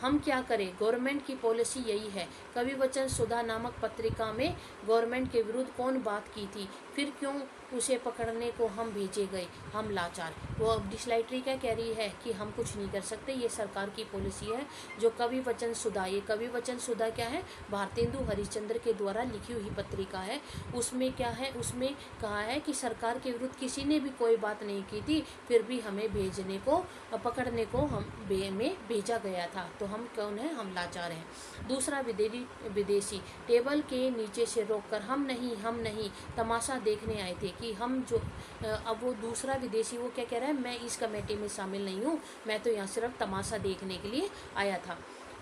हम क्या करें, गवर्नमेंट की पॉलिसी यही है। कवि वचन सुधा नामक पत्रिका में गवर्नमेंट के विरुद्ध कौन बात की थी, फिर क्यों उसे पकड़ने को हम भेजे गए, हम लाचार। वो अब डिसलाइटरी क्या कह रही है कि हम कुछ नहीं कर सकते, ये सरकार की पॉलिसी है। जो कवि वचन सुधा, ये कवि वचन सुधा क्या है, भारतेंदु हरिश्चंद्र के द्वारा लिखी हुई पत्रिका है। उसमें क्या है, उसमें कहा है कि सरकार के विरुद्ध किसी ने भी कोई बात नहीं की थी, फिर भी हमें भेजने को, पकड़ने को में भेजा गया था। तो हम कौन है, हम लाचार हैं। दूसरा विदेशी टेबल के नीचे से रोककर, हम नहीं तमाशा देखने आए थे। कि हम जो अब वो दूसरा विदेशी वो क्या कह रहा है, मैं इस कमेटी में शामिल नहीं हूँ, मैं तो यहाँ सिर्फ तमाशा देखने के लिए आया था।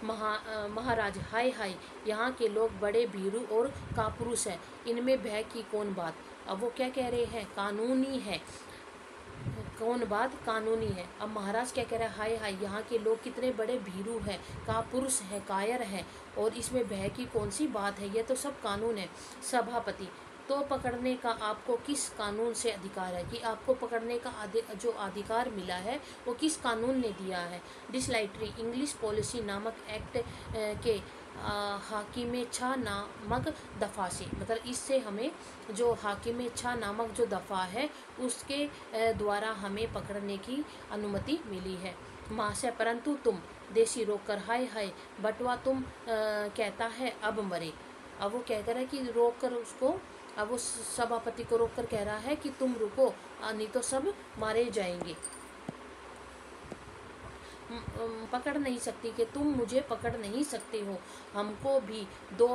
महाराज, हाय हाय, यहाँ के लोग बड़े भीरू और कापुरुष हैं, इनमें भय की कौन बात। अब वो क्या कह रहे हैं, कानूनी है, कौन बात कानूनी है। अब महाराज क्या कह रहा है, हाय हाय, यहाँ के लोग कितने बड़े भीरू हैं, कापुरुष हैं, कायर हैं, और इसमें भय की कौन सी बात है, ये तो सब कानून है। सभापति, तो पकड़ने का आपको किस कानून से अधिकार है, कि आपको पकड़ने का जो अधिकार मिला है वो किस कानून ने दिया है। डिसलाइटरी, इंग्लिश पॉलिसी नामक एक्ट के हाकिम छा नामक दफ़ा से, मतलब इससे हमें जो हाकिम छा नामक जो दफ़ा है उसके द्वारा हमें पकड़ने की अनुमति मिली है। महाशय, परंतु तुम, देशी रोककर, हाय हाय, बटवा तुम कहता है अब मरे। अब वो कह कर है कि रोक कर उसको, अब वो सभापति को रोककर कह रहा है कि तुम रुको, नहीं तो सब मारे जाएंगे। पकड़ नहीं सकती, कि तुम मुझे पकड़ नहीं सकते हो, हमको भी 2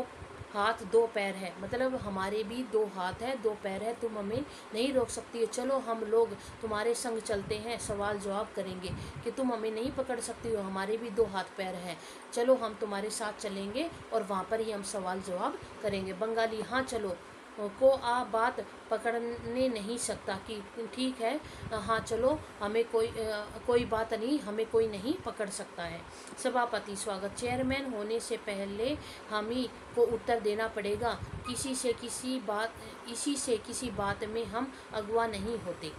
हाथ 2 पैर है, मतलब हमारे भी 2 हाथ है 2 पैर है, तुम हमें नहीं रोक सकती हो। चलो हम लोग तुम्हारे संग चलते हैं, सवाल जवाब करेंगे, कि तुम हमें नहीं पकड़ सकती हो, हमारे भी 2 हाथ पैर हैं, चलो हम तुम्हारे साथ चलेंगे और वहाँ पर ही हम सवाल जवाब करेंगे। बंगाली, हाँ चलो, को बात पकड़ने नहीं सकता, कि ठीक है, हाँ चलो, हमें कोई बात नहीं, हमें कोई नहीं पकड़ सकता है। सभापति, स्वागत, चेयरमैन होने से पहले हम ही को उत्तर देना पड़ेगा, इसी से किसी बात में हम अगुआ नहीं होते।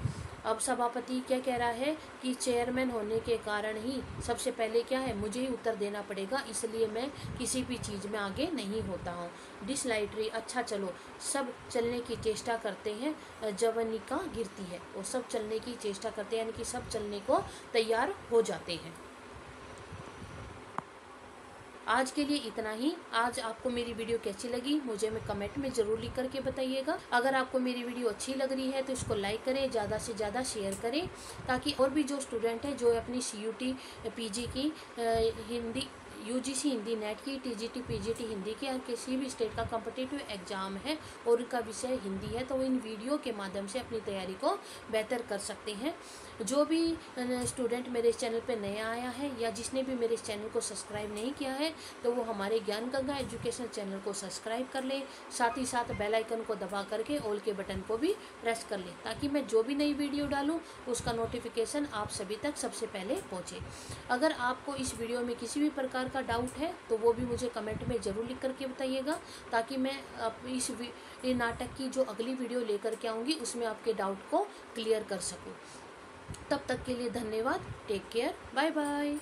अब सभापति क्या कह रहा है कि चेयरमैन होने के कारण ही सबसे पहले क्या है, मुझे ही उत्तर देना पड़ेगा, इसलिए मैं किसी भी चीज़ में आगे नहीं होता हूँ। डिसलाइटरी, अच्छा चलो, सब चलने की चेष्टा करते हैं, जवनिका गिरती है, वो सब चलने की चेष्टा करते हैं, यानी कि सब चलने को तैयार हो जाते हैं। आज के लिए इतना ही। आज आपको मेरी वीडियो कैसी लगी मुझे में कमेंट में ज़रूर लिख करके बताइएगा। अगर आपको मेरी वीडियो अच्छी लग रही है तो इसको लाइक करें, ज़्यादा से ज़्यादा शेयर करें, ताकि और भी जो स्टूडेंट हैं जो अपनी CUT PG की हिंदी UGC हिंदी नेट की, TGT PGT हिंदी की, या किसी भी स्टेट का कॉम्पिटिटिव एग्जाम है और उनका विषय हिंदी है, तो वो इन वीडियो के माध्यम से अपनी तैयारी को बेहतर कर सकते हैं। जो भी स्टूडेंट मेरे इस चैनल पे नया आया है या जिसने भी मेरे इस चैनल को सब्सक्राइब नहीं किया है, तो वो हमारे ज्ञान गंगा एजुकेशन चैनल को सब्सक्राइब कर ले, साथ ही साथ बेल आइकन को दबा करके ऑल के बटन को भी प्रेस कर ले, ताकि मैं जो भी नई वीडियो डालूँ उसका नोटिफिकेशन आप सभी तक सबसे पहले पहुँचे। अगर आपको इस वीडियो में किसी भी प्रकार का डाउट है तो वो भी मुझे कमेंट में ज़रूर लिख करके बताइएगा, ताकि मैं इस नाटक की जो अगली वीडियो लेकर के आऊँगी उसमें आपके डाउट को क्लियर कर सकूँ। तब तक के लिए धन्यवाद। Take care, bye bye.